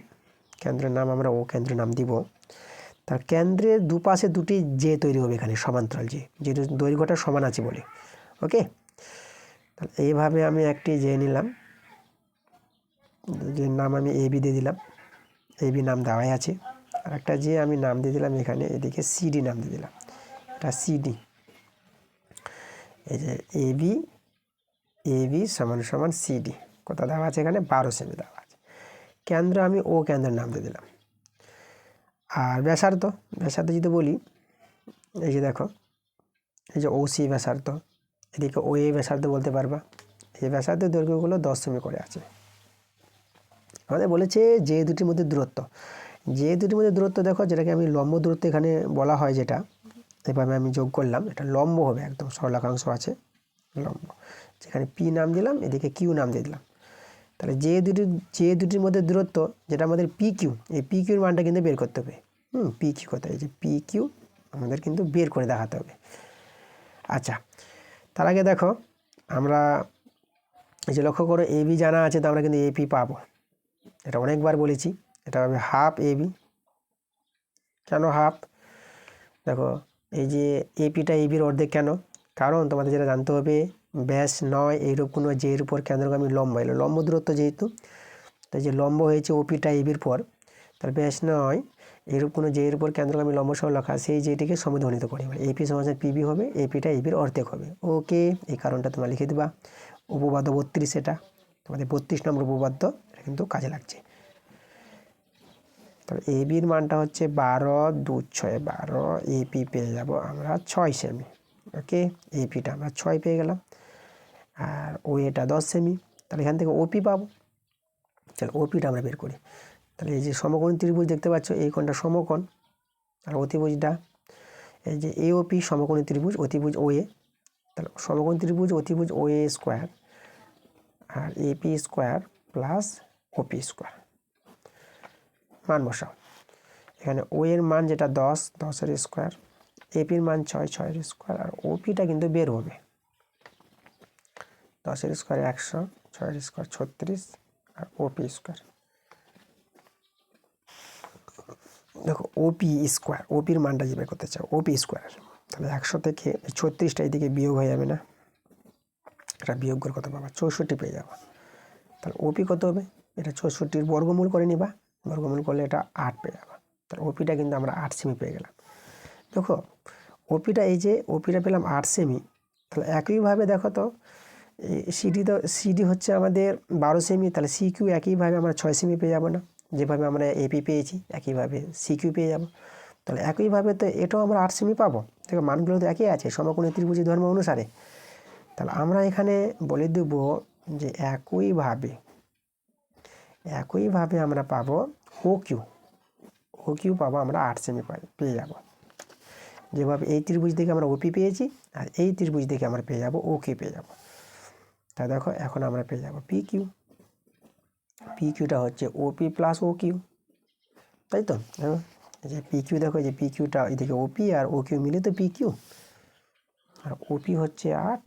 কেন্দ্রের নাম আমরা ও কেন্দ্রের নাম দিব। তার কেন্দ্রের দুপাশে দুটি যে তৈরি হবে এখানে সমান্তরাল, যে দৈর্ঘ্যটা সমান আছে বলে। ওকে, তাহলে এইভাবে আমি একটি যে নিলাম, যে নাম আমি এ বি দিয়ে দিলাম, এ বি নাম দেওয়াই আছে। আর একটা যে আমি নাম দিয়ে দিলাম এখানে, এদিকে সিডি নাম দিয়ে দিলাম, এটা সিডি। এই যে এ বি সমান সমান সিডি, কত দেওয়া আছে এখানে? 12 সেমি দেওয়া আছে। কেন্দ্র আমি ও কেন্দ্রের নাম দিয়ে দিলাম। আর ব্যাসার্ধ যদি বলি, এই যে দেখো এই যে ও সি ব্যাসার্ধ, এদিকে ও এ ব্যাসার্ধ বলতে পারবা। এই ব্যাসার্ধের দৈর্ঘ্যগুলো 10 সেমি করে আছে। আমাদের বলেছে যে দুটির মধ্যে দূরত্ব, যে দুটির মধ্যে দূরত্ব দেখো, যেটাকে আমি লম্ব দূরত্ব এখানে বলা হয়, যেটা এভাবে আমি যোগ করলাম, এটা লম্ব হবে, একদম সরলাকাংশ আছে লম্ব, যেখানে পি নাম দিলাম, এদিকে কিউ নাম দিয়ে দিলাম। তাহলে যে দুটির মধ্যে দূরত্ব, যেটা আমাদের পি কিউ, এই পি কিউর মানটা কিন্তু বের করতে হবে। পি কিউ কত? এই যে পি কিউ আমাদের কিন্তু বের করে দেখাতে হবে। আচ্ছা, তার আগে দেখো আমরা এই যে লক্ষ্য করো এ বি জানা আছে, তো আমরা কিন্তু এপি পাবো, এটা অনেকবার বলেছি, এটা হবে হাফ এ বি। কেন হাফ? দেখো এই যে এপিটা এবির অর্ধেক কেন, কারণ তোমাদের যেটা জানতে হবে ব্যাস নয় এইরূপ কোনো যের উপর কেন্দ্রগামী লম্ব এলো, লম্ব দূরত্ব যেহেতু, তাই যে লম্ব হয়েছে ওপিটা এবির পর, তার ব্যাস নয় এইরূপ কোনো যের উপর কেন্দ্রগামী লম্ব সরলরেখা সেই যেটিকে সমদ্বিখণ্ডিত করে, মানে এপি সমান পিবি হবে, এপিটা এবির অর্ধেক হবে। ওকে, এই কারণটা তোমরা লিখে দেবা। উপপাদ্য 32, এটা তোমাদের 32 নম্বর উপপাদ্য, এটা কিন্তু কাজে লাগছে। তবে এবির মানটা হচ্ছে 12, 2, 6, 12, এপি পেয়ে যাব আমরা 6 সেমি। ওকে, এপিটা আমরা 6 পেয়ে গেলাম, আর ওএটা 10 সেমি। তাহলে এখান থেকে ওপি পাবো। চলো ওপিটা আমরা বের করি। তাহলে এই যে সমকোণ ত্রিভুজ দেখতে পাচ্ছ, এই কোণটা সমকোণ, আর অতিভুজটা এই যে এওপি সমকোণী ত্রিভুজ, অতিভুজ ওএ। তাহলে সমকোণ ত্রিভুজ অতিভুজ ওএ স্কোয়ার আর AP square plus OP square, মান বসাও। এখানে ও এর মান যেটা 10, 10-এর স্কোয়ার, এপির মান 6, 6-এর স্কোয়ার, আর ওপিটা কিন্তু বের হবে 10-এর স্কোয়ার 100, 6-এর স্কোয়ার 36, আর ওপি স্কোয়ার। দেখো ওপি স্কোয়ার, ওপির মানটা যে বের করতে চাও ওপি স্কোয়ার, তাহলে 100 থেকে 36টা এদিকে বিয়োগ হয়ে যাবে না, এটা বিয়োগ করে কত পাবা 64 পেয়ে যাবো। তাহলে ওপি কত হবে, এটা 64-র বর্গমূল করে নিবা, বর্গমূল করলে এটা 8 পেয়ে যাবা। তাহলে ওপিটা কিন্তু আমরা 8 সেমি পেয়ে গেলাম। দেখো ওপিটা এই যে ওপিটা পেলাম 8 সেমি, তাহলে একইভাবে দেখো তো সিডি হচ্ছে আমাদের 12 সেমি, তাহলে সিকিউ একইভাবে আমরা 6 সেমি পেয়ে যাবো না, যেভাবে আমরা এপি পেয়েছি একইভাবে সিকিউ পেয়ে যাব। তাহলে একইভাবে তো এটাও আমরা 8 সেমি পাবো। দেখো মানগুলো তো একই আছে সমকোণী ত্রিভুজ ধর্ম অনুসারে। তাহলে আমরা এখানে বলে দেব যে একইভাবে আমরা পাবো ও কিউ পাবো আমরা 8 সেমি পেয়ে যাব, যেভাবে এই ত্রিভুজ থেকে আমরা ওপি পেয়েছি, আর এই ত্রিভুজ থেকে আমরা পেয়ে যাব ও কিউ পেয়ে যাব। তা দেখো এখন আমরা পেয়ে যাব পি কিউটা হচ্ছে ওপি প্লাস ও কিউ, তাই তো। এই যে পি কিউ দেখো, এই যে পি কিউটা এদিকে ওপি আর ও কিউ মিলে তো পি কিউ, আর ওপি হচ্ছে 8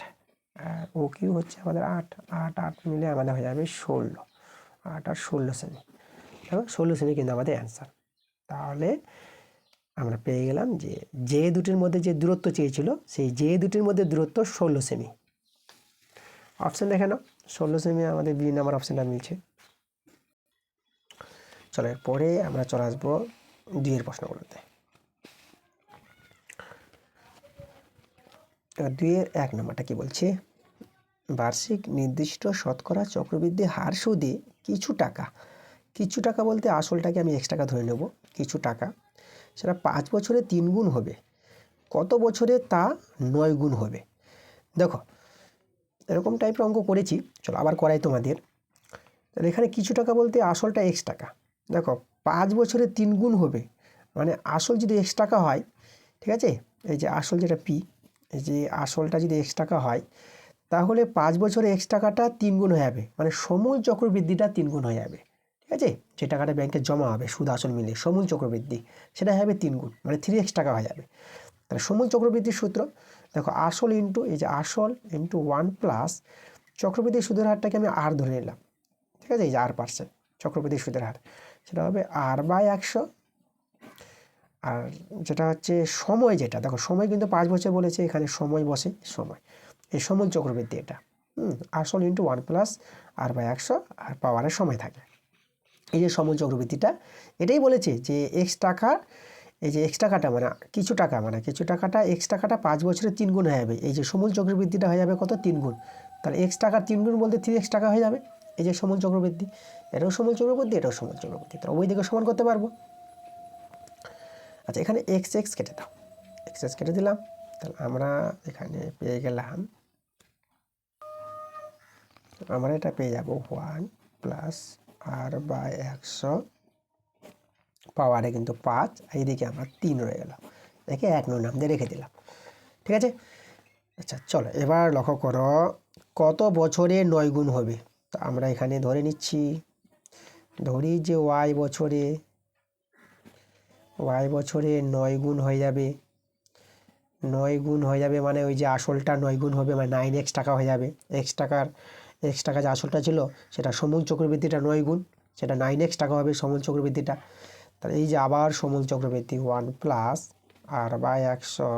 আর ও কিউ হচ্ছে আমাদের 8, 8, 8 মিলে আমাদের হয়ে যাবে 16, 8 আর 16 সেমি। দেখো 16 সেমি কিন্তু আমাদের অ্যান্সার। তাহলে আমরা পেয়ে গেলাম যে দুটির মধ্যে যে দূরত্ব চেয়েছিল, সেই যে দুটির মধ্যে দূরত্ব 16 সেমি। অপশান দেখে নাও, 16 সেমি আমাদের বি নাম্বার অপশানটা মিলছে। চলো এরপরে আমরা চলে আসবো 2-এর প্রশ্নগুলোতে। 2-এর 1 নম্বরটা কি বলছে, বার্ষিক নির্দিষ্ট শতকরা চক্রবৃদ্ধি হার সুদে কিছু টাকা বলতে আসলটাকে আমি x টাকা ধরে নেব, কিছু টাকা, সেটা 5 বছরে 3 গুণ হবে, কত বছরে তা 9 গুণ হবে। দেখো এরকম টাইপের অঙ্ক করেছি, চলো আবার করাই তোমাদের। তাহলে এখানে কিছু টাকা বলতে আসলটা x টাকা, দেখো 5 বছরে 3 গুণ হবে, মানে আসল যদি x টাকা হয়, ঠিক আছে, এই যে আসল যেটা পি, এই যে আসলটা যদি x টাকা হয়, তাহলে 5 বছরে x টাকাটা 3 গুণ হয়ে যাবে, মানে সমূল চক্রবৃদ্ধিটা 3 গুণ হয়ে যাবে, ঠিক আছে। যে টাকাটা ব্যাংকে জমা হবে সুদ আসল মিলে সমূল চক্রবৃদ্ধি, সেটা হবে 3 গুণ, মানে 3x টাকা হয়ে যাবে। তাহলে সমূল চক্রবৃদ্ধির সূত্র দেখো, আসল ইন্টু এই যে আসল ইন্টু 1 প্লাস চক্রবৃদ্ধির সুদের হারটাকে আমি আর ধরে নিলাম, ঠিক আছে, এই যে R% চক্রবৃদ্ধির সুদের হার, সেটা হবে R/100। আর যেটা হচ্ছে সময়, যেটা দেখো সময় কিন্তু 5 বছর বলেছে, এখানে সময় বসে, সময় এই সমূল চক্রবৃদ্ধি এটা আসল ইন্টু 1 প্লাস R/100 আর পাওয়ারের সময় থাকে। এই যে সমূল চক্রবৃদ্ধিটা এটাই বলেছে যে x টাকা, এই যে x টাকাটা মানে কিছু টাকাটা x টাকাটা 5 বছরে 3 গুণ হয়ে যাবে, এই যে সমূল চক্রবৃদ্ধিটা হয়ে যাবে কত 3 গুণ, তাহলে x টাকার 3 গুণ বলতে 3x টাকা হয়ে যাবে। এই যে সমূল চক্রবৃদ্ধি, এটাও সমূল চক্রবৃদ্ধি, এটাও সমূল চক্রবৃদ্ধি, তাহলে ওই দিকে সমান করতে পারবো। আচ্ছা এখানে x কেটে দাও, x কেটে দিলাম, তাহলে আমরা এখানে পেয়ে গেলাম, আমরা এটা পেয়ে যাব 1 প্লাস R/100 পাওয়ারে কিন্তু 5, এইদিকে আমরা 3 রয়ে গেল, একে 1 নাম দিয়ে রেখে দিলাম, ঠিক আছে। আচ্ছা চলো এবার লক্ষ্য করো কত বছরে 9 গুণ হবে, তো আমরা এখানে ধরে নিচ্ছি, ধরি যে y বছরে 9 গুণ হয়ে যাবে, 9 গুণ হয়ে যাবে মানে ওই যে আসলটা 9 গুণ হবে, মানে 9x টাকা হয়ে যাবে। x টাকা যে আসলটা ছিল সেটা সমূল চক্রবৃদ্ধিটা 9 গুণ, সেটা 9x টাকা হবে সমূল চক্রবৃদ্ধিটা। তাহলে এই যে আবার সমূল চক্রবৃদ্ধি 1 প্লাস r/100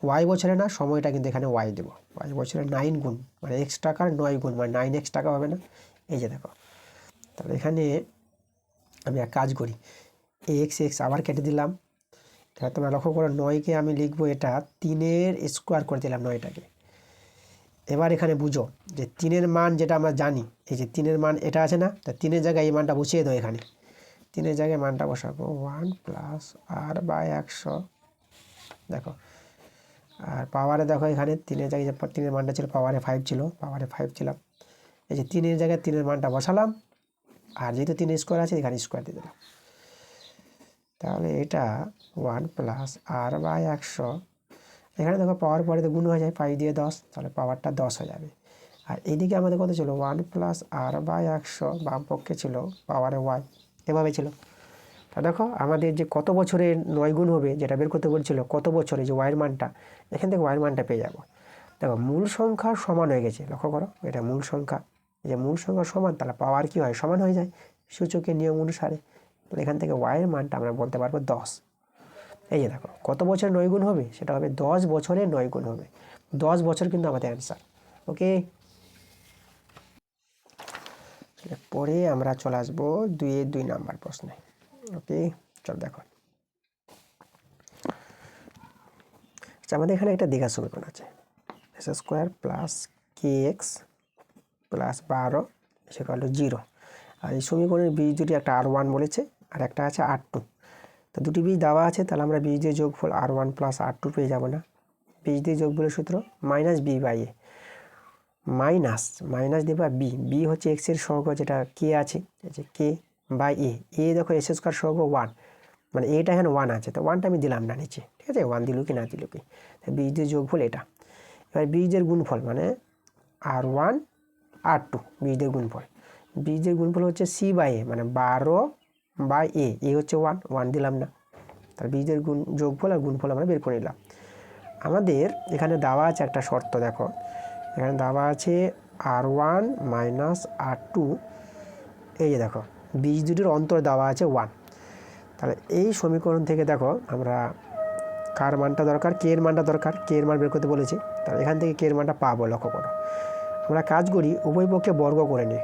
ওয়াই বছরে না, সময়টা কিন্তু এখানে ওয়াই দেবো, ওয়াই বছরে 9 গুণ মানে এক্স টাকার 9 গুণ মানে 9x টাকা হবে না, এই যে দেখো। তাহলে এখানে আমি এক কাজ করি, এক্স এক্স আবার কেটে দিলাম। এবার তোমরা লক্ষ্য করো 9কে আমি লিখবো এটা 3-এর স্কোয়ার করে দিলাম 9টাকে। এবার এখানে বুঝো যে 3-এর মান যেটা আমরা জানি, এই যে 3-এর মান এটা আছে না, তা 3-এর জায়গায় এই মানটা বসিয়ে দাও এখানে, 3-এর জায়গায় মানটা বসাবো 1 + r/100 দেখো। আর পাওয়ারে দেখো এখানে 3-এর জায়গায় যে 3-এর মানটা ছিল পাওয়ারে 5 ছিল, পাওয়ারে 5 ছিলাম, এই যে 3-এর জায়গায় 3-এর মানটা বসালাম, আর যেহেতু 3 স্কোয়ার আছে এখানে স্কোয়ার দিয়ে দিলাম। তাহলে এটা 1 + r/100, এখানে দেখো পাওয়ার পরে তো গুণ হয়ে যায় 5 দিয়ে 10, তাহলে পাওয়ারটা 10 হয়ে যাবে। আর এইদিকে আমাদের কত ছিল 1 + r/100, বাম পক্ষে ছিল পাওয়ারে ওয়াই, এভাবে ছিল। তা দেখো আমাদের যে কত বছরের 9 গুণ হবে যেটা বের করতে বলছিল, কত বছরে যে ওয়াইয়ের মানটা, এখান থেকে ওয়াইয়ের মানটা পেয়ে যাব। দেখো মূল সংখ্যা সমান হয়ে গেছে, লক্ষ্য করো এটা মূল সংখ্যা, যে মূল সংখ্যা সমান তাহলে পাওয়ার কি হয়, সমান হয়ে যায় সূচকের নিয়ম অনুসারে। তাহলে এখান থেকে ওয়াইয়ের মানটা আমরা বলতে পারবো 10। এই যে দেখো কত বছরে 9 গুণ হবে, সেটা হবে 10 বছরে 9 গুণ হবে, 10 বছর কিন্তু আমাদের অ্যান্সার। ওকে, পরে আমরা চলে আসবো 2 নাম্বার প্রশ্নে। ওকে চল দেখো, আচ্ছা আমাদের এখানে একটা দ্বিঘাত সমীকরণ আছে, s² + kx + 12 = 0। আর এই সমীকরণের বীজ দুটি, একটা r1 বলেছে আর একটা আছে r2। তো দুটি বীজ দেওয়া আছে, তাহলে আমরা বীজ দিয়ে যোগফল r1 + r2 পেয়ে যাব না। বীজ দিয়ে যোগফলের সূত্র -b/a, মাইনাস দেবা বি হচ্ছে এক্সের সহগ যেটা কে আছে, এই যে k/a, এ দেখো s² সহগ 1, মানে এটা এখানে 1 আছে, তো 1টা আমি দিলাম না নিচে, ঠিক আছে, 1 দিল কি না দিল কি, বীজ দিয়ে যোগফল এটা। এবার বীজের গুণফল মানে r1 r2, বীজের গুণফল, বীজের গুণফল হচ্ছে c/a মানে 12/a, হচ্ছে 1 দিলাম না, তার বীজের যোগফল আর গুণফল আমরা বের করে নিলাম। আমাদের এখানে দেওয়া আছে একটা শর্ত, দেখো এখানে দেওয়া আছে r1 - r2, এই যে দেখো বীজ দুটির অন্তর দেওয়া আছে 1। তাহলে এই সমীকরণ থেকে দেখো আমরা কার মানটা দরকার, কে এর মানটা দরকার, কে এর মান বের করতে বলেছি, তাহলে এখান থেকে কে এর মানটা পাবো। লক্ষ্য করো আমরা কাজ করি উভয় পক্ষে বর্গ করে নিই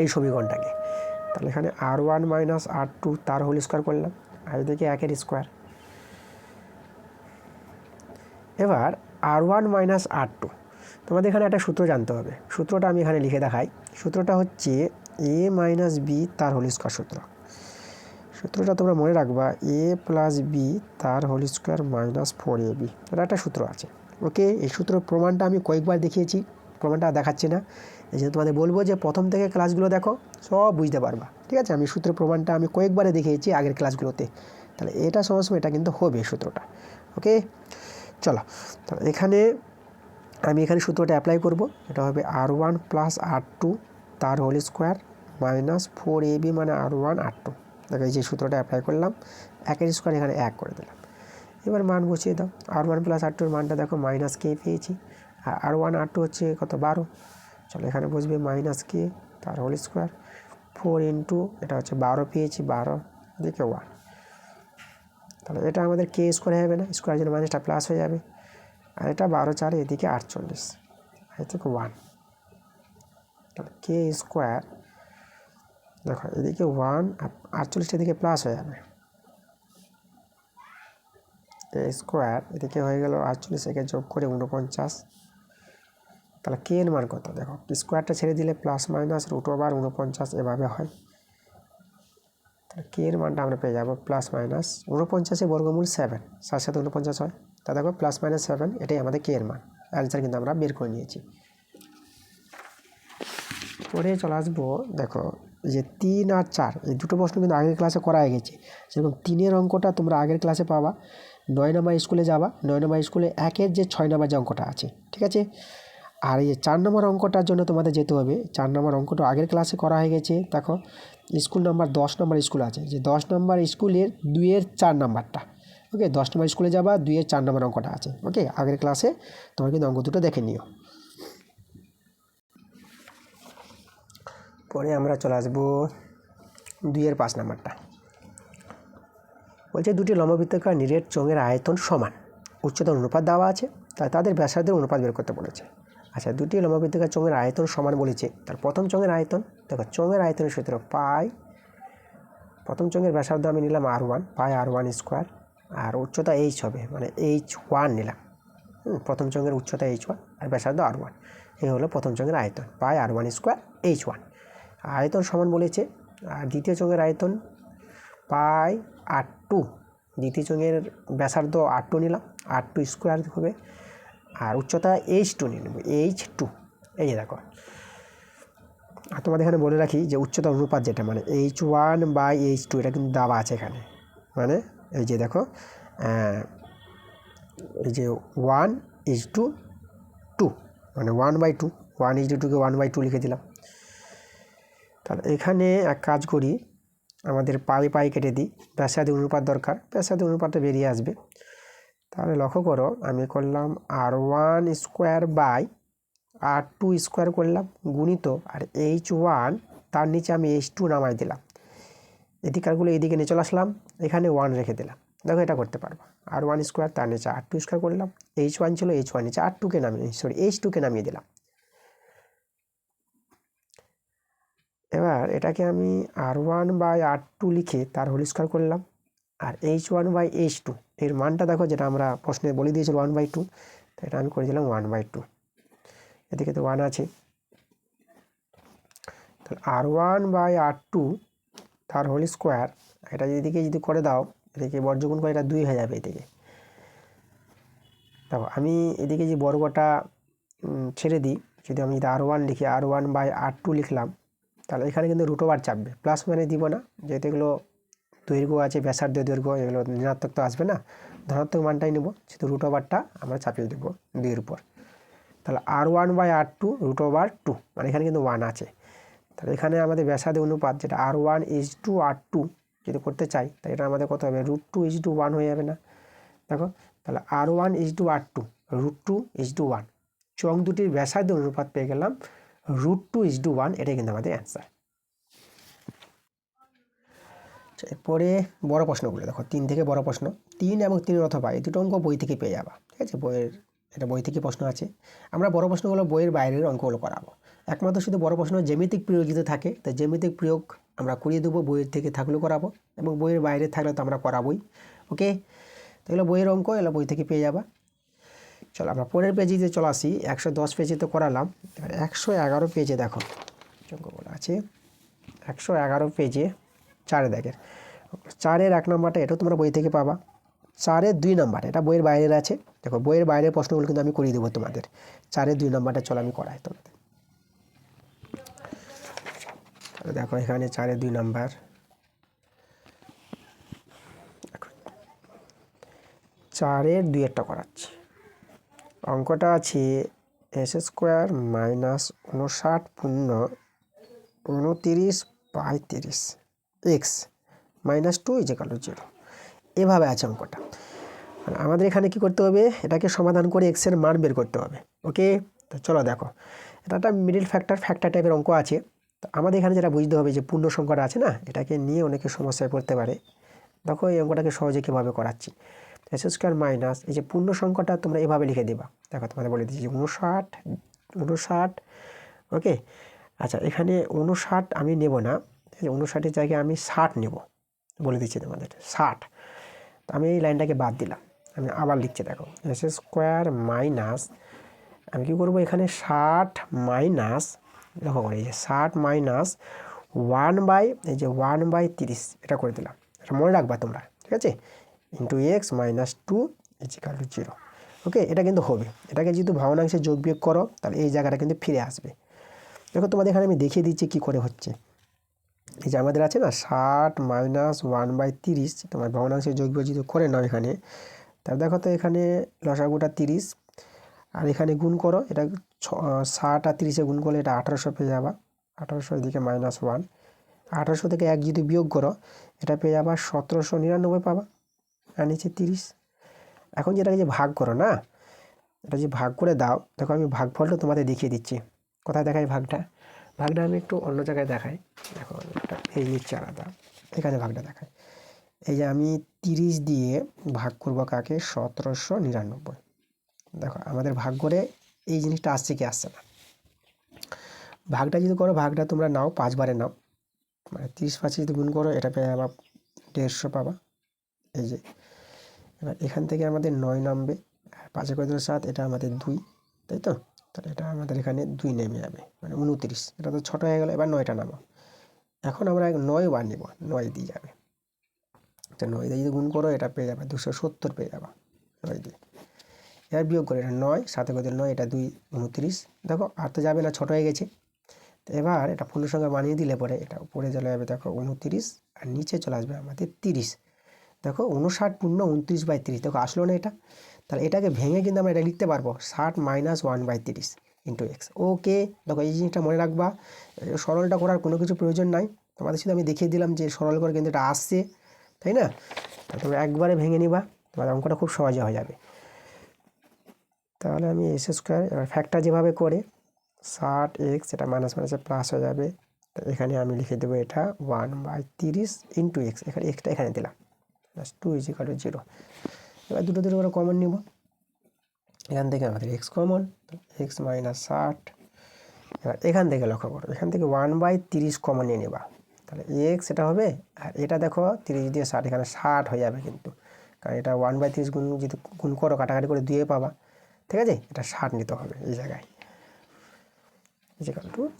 এই সমীকরণটাকে, তাহলে এখানে r1 - r2 তার হোল স্কোয়ার করলাম, আর এদিকে 1-এর স্কোয়ার। এবার r1 - r2, তোমাদের এখানে একটা সূত্র জানতে হবে, সূত্রটা আমি এখানে লিখে দেখাই। সূত্রটা হচ্ছে a - b তার হোল স্কোয়ার সূত্র। সূত্রটা তোমরা মনে রাখবা, a + b তার হোল স্কোয়ার -4ab, এটা একটা সূত্র আছে। ওকে, এই সূত্রের প্রমাণটা আমি কয়েকবার দেখিয়েছি, প্রমাণটা দেখাচ্ছি না, এই জন্য তোমাদের বলবো যে প্রথম থেকে ক্লাসগুলো দেখো, সব বুঝতে পারবা, ঠিক আছে। আমি সূত্রের প্রমাণটা আমি কয়েকবারে দেখিয়েছি আগের ক্লাসগুলোতে, তাহলে এটা সময় এটা কিন্তু হবে সূত্রটা। ওকে চলো, তাহলে আমি সূত্রটা অ্যাপ্লাই করব, এটা হবে r1 + r2 তার হোল স্কোয়ার -4ab মানে r1 r2। দেখো এই যে সূত্রটা অ্যাপ্লাই করলাম, 1-এর স্কোয়ার এখানে 1 করে দিলাম। এবার মান বসিয়ে দাও, r1 + r2 এর মানটা দেখো -k পেয়েছি, আর r1 r2 হচ্ছে কত 12, চলো এখানে বসবে -k তার হোল স্কোয়ার 4 ইন্টু এটা হচ্ছে 12 পেয়েছি, 12 এদিকে 1, তাহলে এটা আমাদের k স্কোয়ার হবে না, স্কোয়ার জন্য মাইনাসটা প্লাস হয়ে যাবে, আর এটা 12×4 এদিকে 48, এই থেকে 1, তাহলে কে স্কোয়ার দেখো এদিকে 1 আর 48 এদিকে প্লাস হয়ে যাবে, কে স্কোয়ার এদিকে হয়ে গেল 48, একে যোগ করে 49, তাহলে কে এর মান কত, দেখো স্কোয়ারটা ছেড়ে দিলে প্লাস মাইনাস √49 এভাবে হয়, তাহলে কে এর মানটা আমরা পেয়ে যাবো +- 49 বর্গমূল 7, 7 7 49 হয়, তা দেখো +-7, এটাই আমাদের কে এর মান, অ্যান্সার কিন্তু আমরা বের করে নিয়েছি। পরে চলে আসবো, দেখো যে 3 আর 4 এই দুটো প্রশ্ন কিন্তু আগের ক্লাসে করা হয়ে গেছে, যেরকম 3-এর অঙ্কটা তোমরা আগের ক্লাসে পাবা, 9 নম্বর স্কুলে যাবা, 9 নম্বর স্কুলে 1-এর যে 6 নম্বর যে অঙ্কটা আছে, ঠিক আছে। আর এই 4 নম্বর অঙ্কটার জন্য তোমাদের যেতে হবে, 4 নম্বর অঙ্কটা আগের ক্লাসে করা হয়ে গেছে। দেখো স্কুল নাম্বার 10 নম্বর স্কুল আছে, যে 10 নম্বর স্কুলের 2-এর 4 নাম্বারটা, ওকে 10 নম্বর স্কুলে যাবা, 2-এর 4 নম্বর অঙ্কটা আছে, ওকে আগের ক্লাসে তোমরা কিন্তু অঙ্ক দুটো দেখে নিও। পরে আমরা চলে আসবো 2-এর 5 নাম্বারটা। বলছে দুটি লম্ববৃত্তাকার নিরেট চোঙের আয়তন সমান, উচ্চতার অনুপাত দেওয়া আছে, তাই তাদের ব্যাসার্ধের অনুপাত বের করতে বলেছে। আচ্ছা, দুটি লম্ববৃত্তাকার চোঙের আয়তন সমান বলেছে, তার প্রথম চোঙের আয়তন দেখো, চোঙের আয়তনের সূত্র পাই, প্রথম চোঙের ব্যাসার্ধ আমি নিলাম R1, পাই R1 স্কোয়ার, আর উচ্চতা H হবে, মানে H1 নিলাম। প্রথম চোঙের উচ্চতা H1 আর ব্যাসার্ধ R1, এই হলো প্রথম চোঙের আয়তন, পাই R1 স্কোয়ার H1। আয়তন সমান বলেছে, আর দ্বিতীয় চোঙের আয়তন পাই R2, দ্বিতীয় চোঙের ব্যাসার্ধ R2 নিলাম, R2 স্কোয়ার হবে, আর উচ্চতা H2 নিয়ে নেব, H2। এই যে দেখো, আর তোমাদের এখানে বলে রাখি যে উচ্চতা অনুপাত যেটা, মানে H1/H2, এটা কিন্তু দেওয়া আছে এখানে, মানে এই যে দেখো, এই যে 1:2, মানে 1/2, 1:2কে 1/2 লিখে দিলাম। তাহলে এখানে এক কাজ করি, আমাদের পাই কেটে দিই, ব্যাসার্ধের অনুপাত দরকার, ব্যাসার্ধের অনুপাতটা বেরিয়ে আসবে। তাহলে লক্ষ্য করো, আমি করলাম R1 square by R2 square করলাম গুণিত, আর H1 তার নিচে আমি H2 নামাই দিলাম, এদিকারগুলো এইদিকে নিয়ে চলে আসলাম, এখানে 1 রেখে দিলাম। দেখো এটা করতে পারবো, R1 স্কোয়ার তার নিচে R2 স্কোয়ার করলাম, H1 ছিল, H1 নিচে R2কে নামিয়ে, H2কে নামিয়ে দিলাম। এবার এটাকে আমি R1/R2 লিখে তার হোল স্কোয়ার করলাম, আর H1/H2 এর মানটা দেখো, যেটা আমরা প্রশ্নে বলে দিয়েছিল 1/2, তো এটা আমি করে দিলাম 1/2, এদিকে তো 1 আছে। তাহলে R1/R2 তার হোল স্কোয়ার, এটা এদিকে যদি করে দাও, এদিকে বর্গগুণ করে এটা 2 হয়ে যাবে এদিকে। দেখো আমি এদিকে যে বর্গটা ছেড়ে দিই, যদি আমি যদি R1 লিখি, R1/R2 লিখলাম, তাহলে এখানে কিন্তু √ওভার চাপবে, প্লাস মানে দিব না, যেহেতু এগুলো দৈর্ঘ্য আছে, ব্যাসার্ধ দৈর্ঘ্য, এগুলো ঋণাত্মক তো আসবে না, ধনাত্মক মানটাই নেব, সেহেতু √ওভারটা আমরা চাপিয়ে দেবো 2-এর উপর। তাহলে R1/R2 √2, মানে এখানে কিন্তু 1 আছে। তাহলে এখানে আমাদের ব্যাসার্ধ অনুপাত যেটা R1:R2 যদি করতে চাই, তাই এটা আমাদের কত হবে, √2:1 হয়ে যাবে না। দেখো, তাহলে R1:R2 √2:1, চোঙ দুটির ব্যাসার্ধ অনুপাত পেয়ে গেলাম √2:1, এটাই কিন্তু আমাদের অ্যান্সার। এরপরে বড় প্রশ্নগুলো দেখো, 3 থেকে বড় প্রশ্ন, 3 এবং 3 অথবা এই দুটো অঙ্ক বই থেকে পেয়ে যাবা, ঠিক আছে, এটা বই থেকে প্রশ্ন আছে। আমরা বড় প্রশ্নগুলো বইয়ের বাইরের অঙ্কগুলো করাবো, একমাত্র শুধু বড় প্রশ্ন জ্যামিতিক প্রয়োগ যদি থাকে, তাই জ্যামিতিক প্রয়োগ আমরা করিয়ে দেবো, বইয়ের থেকে থাকলেও করাবো, এবং বইয়ের বাইরে থাকলে তো আমরা করাবোই। ওকে, তো এগুলো বইয়ের অঙ্ক, এগুলো বই থেকে পেয়ে যাবা। চলো আমরা পরের পেজে চলে আসি, 110 পেজে তো করালাম, এবার 111 পেজে দেখো অঙ্কগুলো আছে। 111 পেজে 4 দেখের 4-এর 1 নম্বরটা, এটাও তোমরা বই থেকে পাবা। 4-এর 2 নম্বর, এটা বইয়ের বাইরের আছে, দেখো বইয়ের বাইরের প্রশ্নগুলো কিন্তু আমি করিয়ে দেবো তোমাদের। 4-এর 2 নম্বরটা চলো আমি করাই তোমাদের। তাহলে দেখো এখানে 4-এর 2 নম্বর, 4-এর 2-এরটা করাচ্ছি। অঙ্কটা আছে S² - 59 পূর্ণ 29/30 x -2 = 0, এভাবে আছে অঙ্কটা। মানে আমাদের এখানে কি করতে হবে, এটাকে সমাধান করে x এর মান বের করতে হবে। ওকে, তো চলো দেখো, এটা একটা মিডল ফ্যাক্টর টাইপের অঙ্ক আছে। তো আমাদের এখানে যেটা বুঝতে হবে যে পূর্ণ সংখ্যাটা আছে না, এটাকে নিয়ে অনেকে সমস্যায় পড়তে পারে। দেখো এই অঙ্কটাকে সহজে কীভাবে করাচ্ছি, S² মাইনাস এই যে পূর্ণ সংখ্যাটা তোমরা এভাবে লিখে দেবা। দেখো তোমাদের বলে দিচ্ছি 59। ওকে, আচ্ছা এখানে 59 আমি নেব না, 59-এর জায়গায় আমি 60 নেব, বলে দিচ্ছি তোমাদের 60। তো আমি এই লাইনটাকে বাদ দিলাম, আমি আবার লিখছি, দেখো S² মাইনাস, আমি কী করবো এখানে 60 মাইনাস, দেখো এই যে 60 মাইনাস 1/30 এটা করে দিলাম, এটা মনে রাখবা তোমরা, ঠিক আছে, ইন্টু x -2 = 0। ওকে, এটা কিন্তু হবে, এটাকে যদি ভগ্নাংশে যোগ বিয়োগ করো, তাহলে এই জায়গাটা কিন্তু ফিরে আসবে। দেখো তোমাদের এখানে আমি দেখিয়ে দিচ্ছি কী করে হচ্ছে। এই যে আমাদের আছে না 60 মাইনাস 1/30, তোমার ভগ্নাংশে যোগ বিয়োগ যদি করে নাও এখানে, তাহলে দেখো তো এখানে লসাগুটা 30, আর এখানে গুণ করো, এটা 60 আর 30-এ গুণ করলে এটা 1800 পেয়ে যাবা, 1800 এদিকে -1, 1800 থেকে 1 যদি বিয়োগ করো, এটা পেয়ে যাবা 1799 পাবা, আর নিচে 30। এখন যেটাকে যে ভাগ করো না, এটা যে ভাগ করে দাও, দেখো আমি ভাগফলটা তোমাদের দেখিয়ে দিচ্ছি। কোথায় দেখাই ভাগটা আমি একটু অন্য জায়গায় দেখাই। দেখো এটা এই নিচ্ছে আলাদা, এখানে ভাগটা দেখায়। এই যে আমি 30 দিয়ে ভাগ করব কাকে, 1799। দেখো আমাদের ভাগ করে এই জিনিসটা আসছে কি আসছে না। ভাগটা যদি করো, ভাগটা তোমরা নাও 5 বারে নাও, মানে 30 যদি গুণ করো এটা পেয়ে আবার 150 পাবা। এই যে এবার এখান থেকে আমাদের 9 নামবে, 5 করে দিলে 7, এটা আমাদের 2, তাই তো? তাহলে এটা আমাদের এখানে 2 নেমে যাবে, মানে 29। এটা তো ছোটো হয়ে গেলো। এবার 9টা নামো। এখন আমরা 9 বার নেব, 9 দিয়ে যাবে। আচ্ছা 9 দিয়ে যদি গুণ করো এটা পেয়ে যাবে 270 পেয়ে যাবা 9 দিয়ে। এবার বিয়োগ করে, এটা 9, 7 করে দিলে 9, এটা 2, 29। দেখো আর তো যাবে না, ছোটো হয়ে গেছে। তো এবার এটা পূর্ণ সংখ্যা বানিয়ে দিলে পরে এটা উপরে চলে যাবে, দেখো 29, আর নিচে চলে আসবে আমাদের 30। দেখো 59 পূর্ণ 29/30, দেখো আসলো না এটা। তাহলে এটাকে ভেঙে কিন্তু আমরা এটা লিখতে পারবো 60 - 1/30 ইন্টু এক্স। ওকে, দেখো এই জিনিসটা মনে রাখবা। সরলটা করার কোনো কিছু প্রয়োজন নাই, তোমাদের শুধু আমি দেখিয়ে দিলাম যে সরল করে কিন্তু এটা আসছে, তাই না? তোমরা একবারে ভেঙে নিবা, তোমার অঙ্কটা খুব সহজে হয়ে যাবে। তাহলে আমি এস স্কোয়ার, এবার ফ্যাক্টর যেভাবে করে 60x, এটা মাইনাস মাইনাসে প্লাস হয়ে যাবে। তো এখানে আমি লিখে দেবো এটা 1/30 ইন্টু এক্স, এখানে এক্সটা এখানে দিলাম, প্লাস 2 = 0। এবার দুটো করে কমন নিব, এখান থেকে আমাদের এক্স কমন, এক্স মাইনাস 60। এবার এখান থেকে লক্ষ্য করো, এখান থেকে 1/30 কমন নিয়ে নেবা, তাহলে এক্স এটা হবে। আর এটা দেখো 30 দিয়ে 60, এখানে 60 হয়ে যাবে কিন্তু, কারণ এটা 1/30 গুণ যদি গুণ করো কাটাকাটি করে 2 পাবা, ঠিক আছে? এটা 60 নিতে হবে এই জায়গায়, =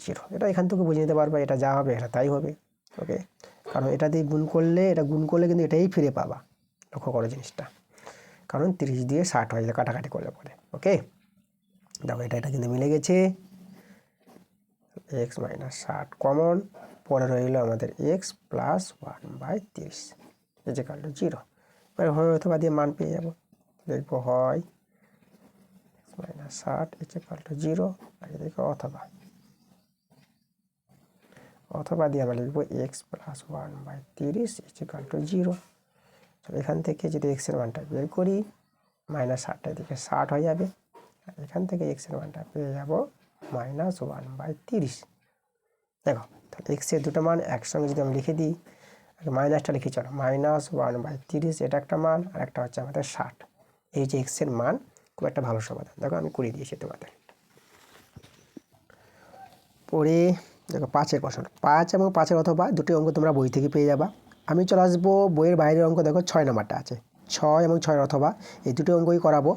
0। এটা এখান থেকে বুঝে নিতে পারবা, এটা যা হবে এটা তাই হবে। ওকে, কারণ এটা দিয়ে গুণ করলে, এটা গুণ করলে কিন্তু এটাই ফিরে পাবা, লক্ষ্য করো জিনিসটা, কারণ 30 দিয়ে 60 হয়ে যায় কাটাকাটি করলে পরে। ওকে, দেখো এটা কিন্তু মিলে গেছে। এক্স মাইনাস 60 কমন, পরে রইল আমাদের এক্স প্লাস 1/30 = 0। এবার হয় অথবা দিয়ে মান পেয়ে যাবো, লিখবো হয় এক্স মাইনাস 60 = 0, আর এদিকে অথবা দিয়ে আমরা লিখবো এক্স প্লাস 1/30 = 0। এখান থেকে যদি এক্সের মানটা বের করি, মাইনাস 60 এদিকে 60 হয়ে যাবে, আর এখান থেকে এক্সের মানটা পেয়ে যাবো -1/30। দেখো তাহলে এক্সের দুটো মান একসঙ্গে যদি আমি লিখে দিই, মাইনাসটা লিখে চলো, -1/30, এটা একটা মান, আর একটা হচ্ছে আমাদের 60। এই যে এক্সের মান, খুব একটা ভালো সমাধান। দেখো আমি করে দিয়েছি তোমাদের। পরে দেখো 5-এর প্রশ্ন, 5 এবং 5-এর অথবা দুটি অঙ্ক তোমরা বই থেকে পেয়ে যাবা। আমি চলে আসবো বইয়ের বাইরের অঙ্ক, দেখো 6 নাম্বারটা আছে, 6 এবং 6 অথবা এই দুটো অঙ্কই করাবো।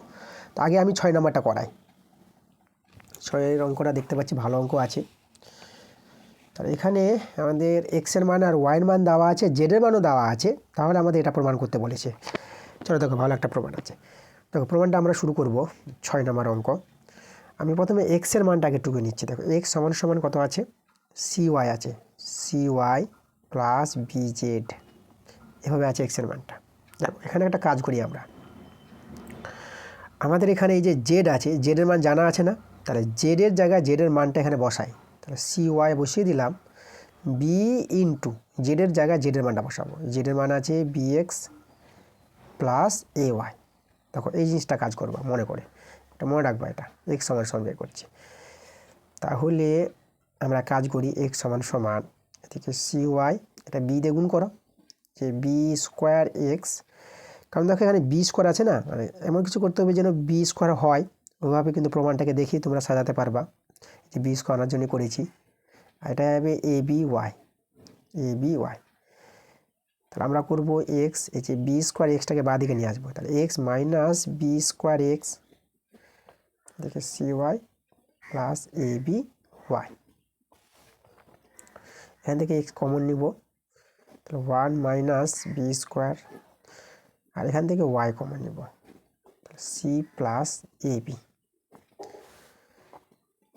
তো আগে আমি 6 নাম্বারটা করাই। 6-এর অঙ্কটা দেখতে পাচ্ছি ভালো অঙ্ক আছে। তাহলে এখানে আমাদের এক্সের মান আর ওয়াইয়ের মান দেওয়া আছে, জেডের মানও দেওয়া আছে, তাহলে আমাদের এটা প্রমাণ করতে বলেছে। চলো দেখো ভালো একটা প্রমাণ আছে। দেখো প্রমাণটা আমরা শুরু করব, 6 নাম্বার অঙ্ক। আমি প্রথমে এক্সের মানটা আগে টুকে নিচ্ছি। দেখো এক্স সমান সমান কত আছে, CY আছে, CY প্লাস BZ, এভাবে আছে এক্সের মানটা। দেখো এখানে একটা কাজ করি আমরা, আমাদের এখানে এই যে জেড আছে, জেডের মান জানা আছে না, তাহলে জেডের জায়গায় জেডের মানটা এখানে বসাই। তাহলে CY বসিয়ে দিলাম, বি ইন্টু জেডের জায়গায় জেডের মানটা বসাবো, জেডের মান আছে BX প্লাস AY। দেখো এই জিনিসটা কাজ করবা মনে করে, এটা মনে রাখবা, এটা এক্স সমান সমান বের করছি। তাহলে আমরা কাজ করি, এক্স সমান সমান এদিকে CY, এটা বি দিয়ে গুণ করো, যে B²X, কারণ দেখো এখানে B² আছে না, মানে এমন কিছু করতে হবে যেন B² হয়, ওইভাবে কিন্তু প্রমাণটাকে দেখি তোমরা সাজাতে পারবা, যে B² আনার জন্য করেছি। আর এটা হবে ABY, তাহলে আমরা করবো এক্স, এই যে B²Xটাকে বাঁ দিকে নিয়ে আসবো, তাহলে এক্স মাইনাস B²X, দেখে CY প্লাস ABY। এখান থেকে এক্স কমন নিব, তাহলে 1 মাইনাস B², আর এখান থেকে ওয়াই কমন নিব, তাহলে C প্লাস AB।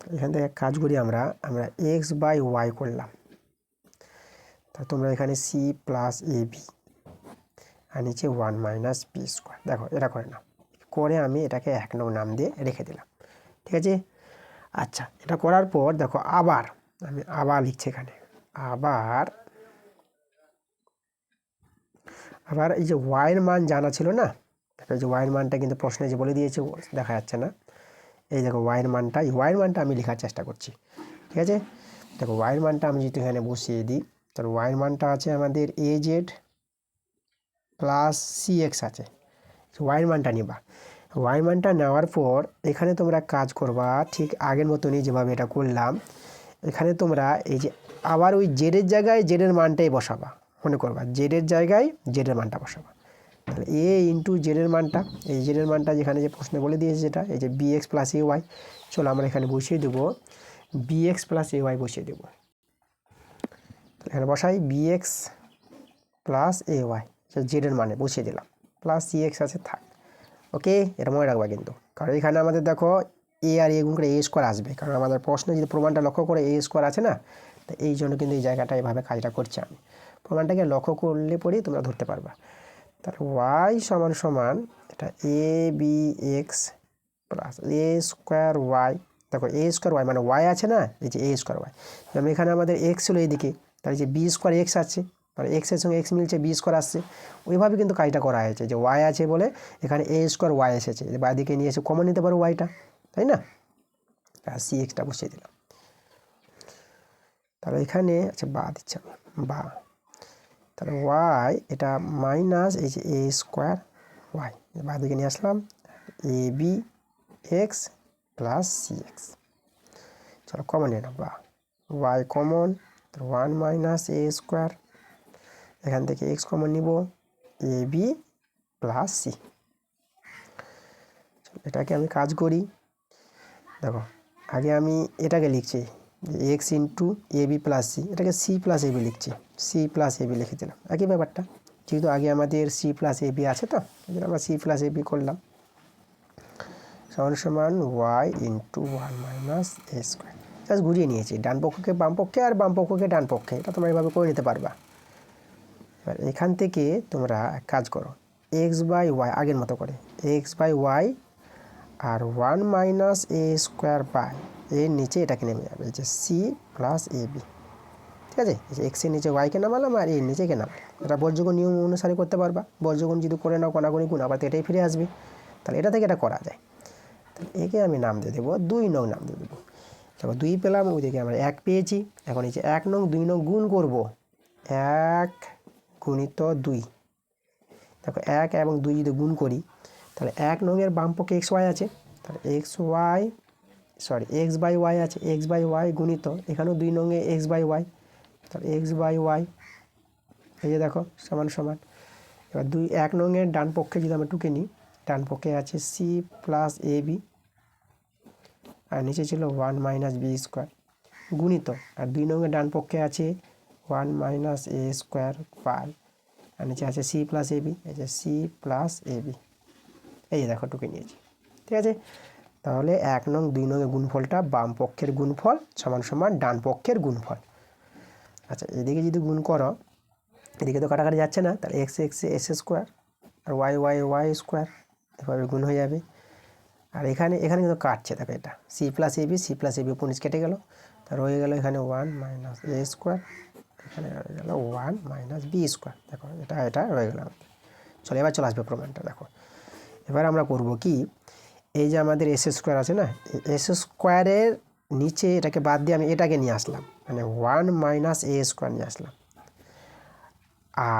এখান থেকে কাজ করি আমরা X/Y করলাম, তা তোমরা এখানে C প্লাস AB, আর নিচে 1 মাইনাস B²। দেখো এটা করে নাও, করে আমি এটাকে 1 নং নাম দিয়ে রেখে দিলাম, ঠিক আছে? আচ্ছা, এটা করার পর দেখো আবার আমি লিখছি এখানে, আবার এই যে ওয়াইয়ের মান জানা ছিল না, দেখো এই যে ওয়াইয়ের মানটা কিন্তু প্রশ্নে যে বলে দিয়েছে, দেখা যাচ্ছে না, এই দেখো ওয়াইয়ের মানটা আমি লেখার চেষ্টা করছি, ঠিক আছে? দেখো ওয়াইয়ের মানটা আমি যদি এখানে বসিয়ে দিই, তাহলে ওয়াইয়ের মানটা আছে আমাদের AZ প্লাস সি এক্স আছে, ওয়াইয়ের মানটা নিবা। ওয়াই মানটা নেওয়ার পর এখানে তোমরা কাজ করবা ঠিক আগের মতনই যেভাবে এটা করলাম। এখানে তোমরা এই যে আবার ওই জেডের জায়গায় জেডের মানটাই বসাবা, মনে করবা জেডের জায়গায় জেডের মানটা বসাবা। তাহলে এ ইন্টু জেডের মানটা, এই জেডের মানটা যেখানে যে প্রশ্নে বলে দিয়েছে যেটা এই যে B X plus A Y, চলো আমরা এখানে বসিয়ে দেবো B X plus A Y বসিয়ে দেবো। এখানে বসাই B X plus A Y, জেডের মানে বসিয়ে দিলাম, প্লাস সি এক্স আছে থাক। ওকে, এটা মনে রাখবা কিন্তু, কারণ এখানে আমাদের দেখো এ আর এ গুণ করে এ স্কোয়ার আসবে, কারণ আমাদের প্রশ্নে যদি প্রমাণটা লক্ষ্য করে এ স্কোয়ার আছে না, তো এই জন্য কিন্তু এই জায়গাটা এভাবে কাজটা করছি আমি। প্রমাণটাকে লক্ষ্য করলে পরেই তোমরা ধরতে পারবা। তাহলে ওয়াই সমান সমান এটা এ বি এক্স প্লাস এ স্কোয়ার ওয়াই, দেখো এ স্কোয়ার ওয়াই মানে ওয়াই আছে না, এই যে এ স্কোয়ার ওয়াই, যেমন এখানে আমাদের এক্স ছিল এইদিকে, তাহলে যে বি স্কোয়ার এক্স আছে, মানে এক্সের সঙ্গে এক্স মিলছে বি স্কোয়ার আসছে, ওইভাবে কিন্তু কাজটা করা হয়েছে যে ওয়াই আছে বলে এখানে এ স্কোয়ার ওয়াই এসেছে, বাদিকে নিয়ে এসে কমন নিতে পারো ওয়াইটা, তাই না? আর সি এক্সটা বসিয়ে দিলাম। তাহলে এখানে আচ্ছা বা দিচ্ছি আমি বা, তাহলে ওয়াই এটা মাইনাস এই যে এ স্কোয়ার ওয়াই, বাদিকে নিয়ে আসলাম A B X plus C X, চলো কমন নিয়ে নাও বা, Y common, one minus A square, এখান থেকে এক্স কমন নিব এ বি প্লাস সি। এটাকে আমি কাজ করি, দেখো আগে আমি এটাকে লিখছি x into A B plus C, এটাকে সি প্লাস এ বি লিখছি, সি প্লাস এ বি লিখে দিলাম, একই ব্যাপারটা, যেহেতু আগে আমাদের সি প্লাস এ বি আছে তো এই জন্য আমরা সি প্লাস এ বি করলাম, সমান সমান Y into one minus A square, just ঘুরিয়ে নিয়েছি ডান পক্ষকে বাম পক্ষে আর বাম পক্ষকে ডান পক্ষে, এটা তোমরা এইভাবে করে নিতে পারবা। এবার এখান থেকে তোমরা কাজ করো এক্স বাই ওয়াই আগের মতো করে, এক্স বাই ওয়াই আর one minus A square by এর নিচে এটাকে নেমে যাবে এই যে সি প্লাস এ বি, ঠিক আছে? এই যে এক্সের নিচে ওয়াইকে নামালাম আর এর নিচে কে নামালাম, এটা বর্জগুণ নিয়ম অনুসারে করতে পারবা, বর্জগুণ যদি করে নাও কণাগুণি গুণ আবার তো এটাই ফিরে আসবে, তাহলে এটা থেকে এটা করা যায়। তাহলে একে আমি নাম দিয়ে দেবো 2 নং নাম দিয়ে দেবো, দেখো 2 পেলাম, ওইদিকে আমরা 1 পেয়েছি, এখন এই যে 1 নং 2 নং গুণ করব, 1 গুণিত 2, দেখো 1 এবং 2 যদি গুণ করি তাহলে 1 নংয়ের বাম পক্ষে এক্স ওয়াই আছে, তাহলে X Y sorry X by Y আছে, এক্স বাই ওয়াই গুণিত এখানেও 2 নংয়ে এক্স বাই ওয়াই, তাহলে এক্স বাই ওয়াই, এই যে দেখো সমান সমান। এবার 1 নংয়ের ডান পক্ষে যদি আমরা টুকে নিই, ডান পক্ষে আছে সি প্লাস এ বি আর নিচে ছিল 1 মাইনাস বি স্কোয়ার গুণিত, আর 2 নংয়ের ডান পক্ষে আছে 1 মাইনাস এ স্কোয়ার বাই আর নিচে আছে সি প্লাস এ বি, এই যে সি প্লাস এ বি, এই যে দেখো টুকে নিয়েছি, ঠিক আছে? তাহলে 1 নং 2 নংয়ের গুণফলটা বাম পক্ষের গুণফল সমান সমান ডান পক্ষের গুণফল। আচ্ছা এদিকে যদি গুণ করো, এদিকে তো কাটাকাটি যাচ্ছে না, তাহলে এক্স এক্স এস স্কোয়ার আর ওয়াই ওয়াই ওয়াই স্কোয়ার, এভাবে গুণ হয়ে যাবে। আর এখানে এখানে কিন্তু কাটছে, দেখো এটা C plus A B, C plus A B উপর নিচ কেটে গেল, তা রয়ে গেল এখানে 1 মাইনাস এ স্কোয়ার, এখানে রয়ে গেল 1 মাইনাস বি স্কোয়ার, দেখো এটা এটা রয়ে গেল। চলো এবার চলে আসবে প্রমাণটা, দেখো এবার আমরা করব কি, এই যে আমাদের এস স্কোয়ার আছে না, এস স্কোয়ারের নিচে এটাকে বাদ দিয়ে আমি এটাকে নিয়ে আসলাম, মানে 1 মাইনাস এ স্কোয়ার নিয়ে আসলাম,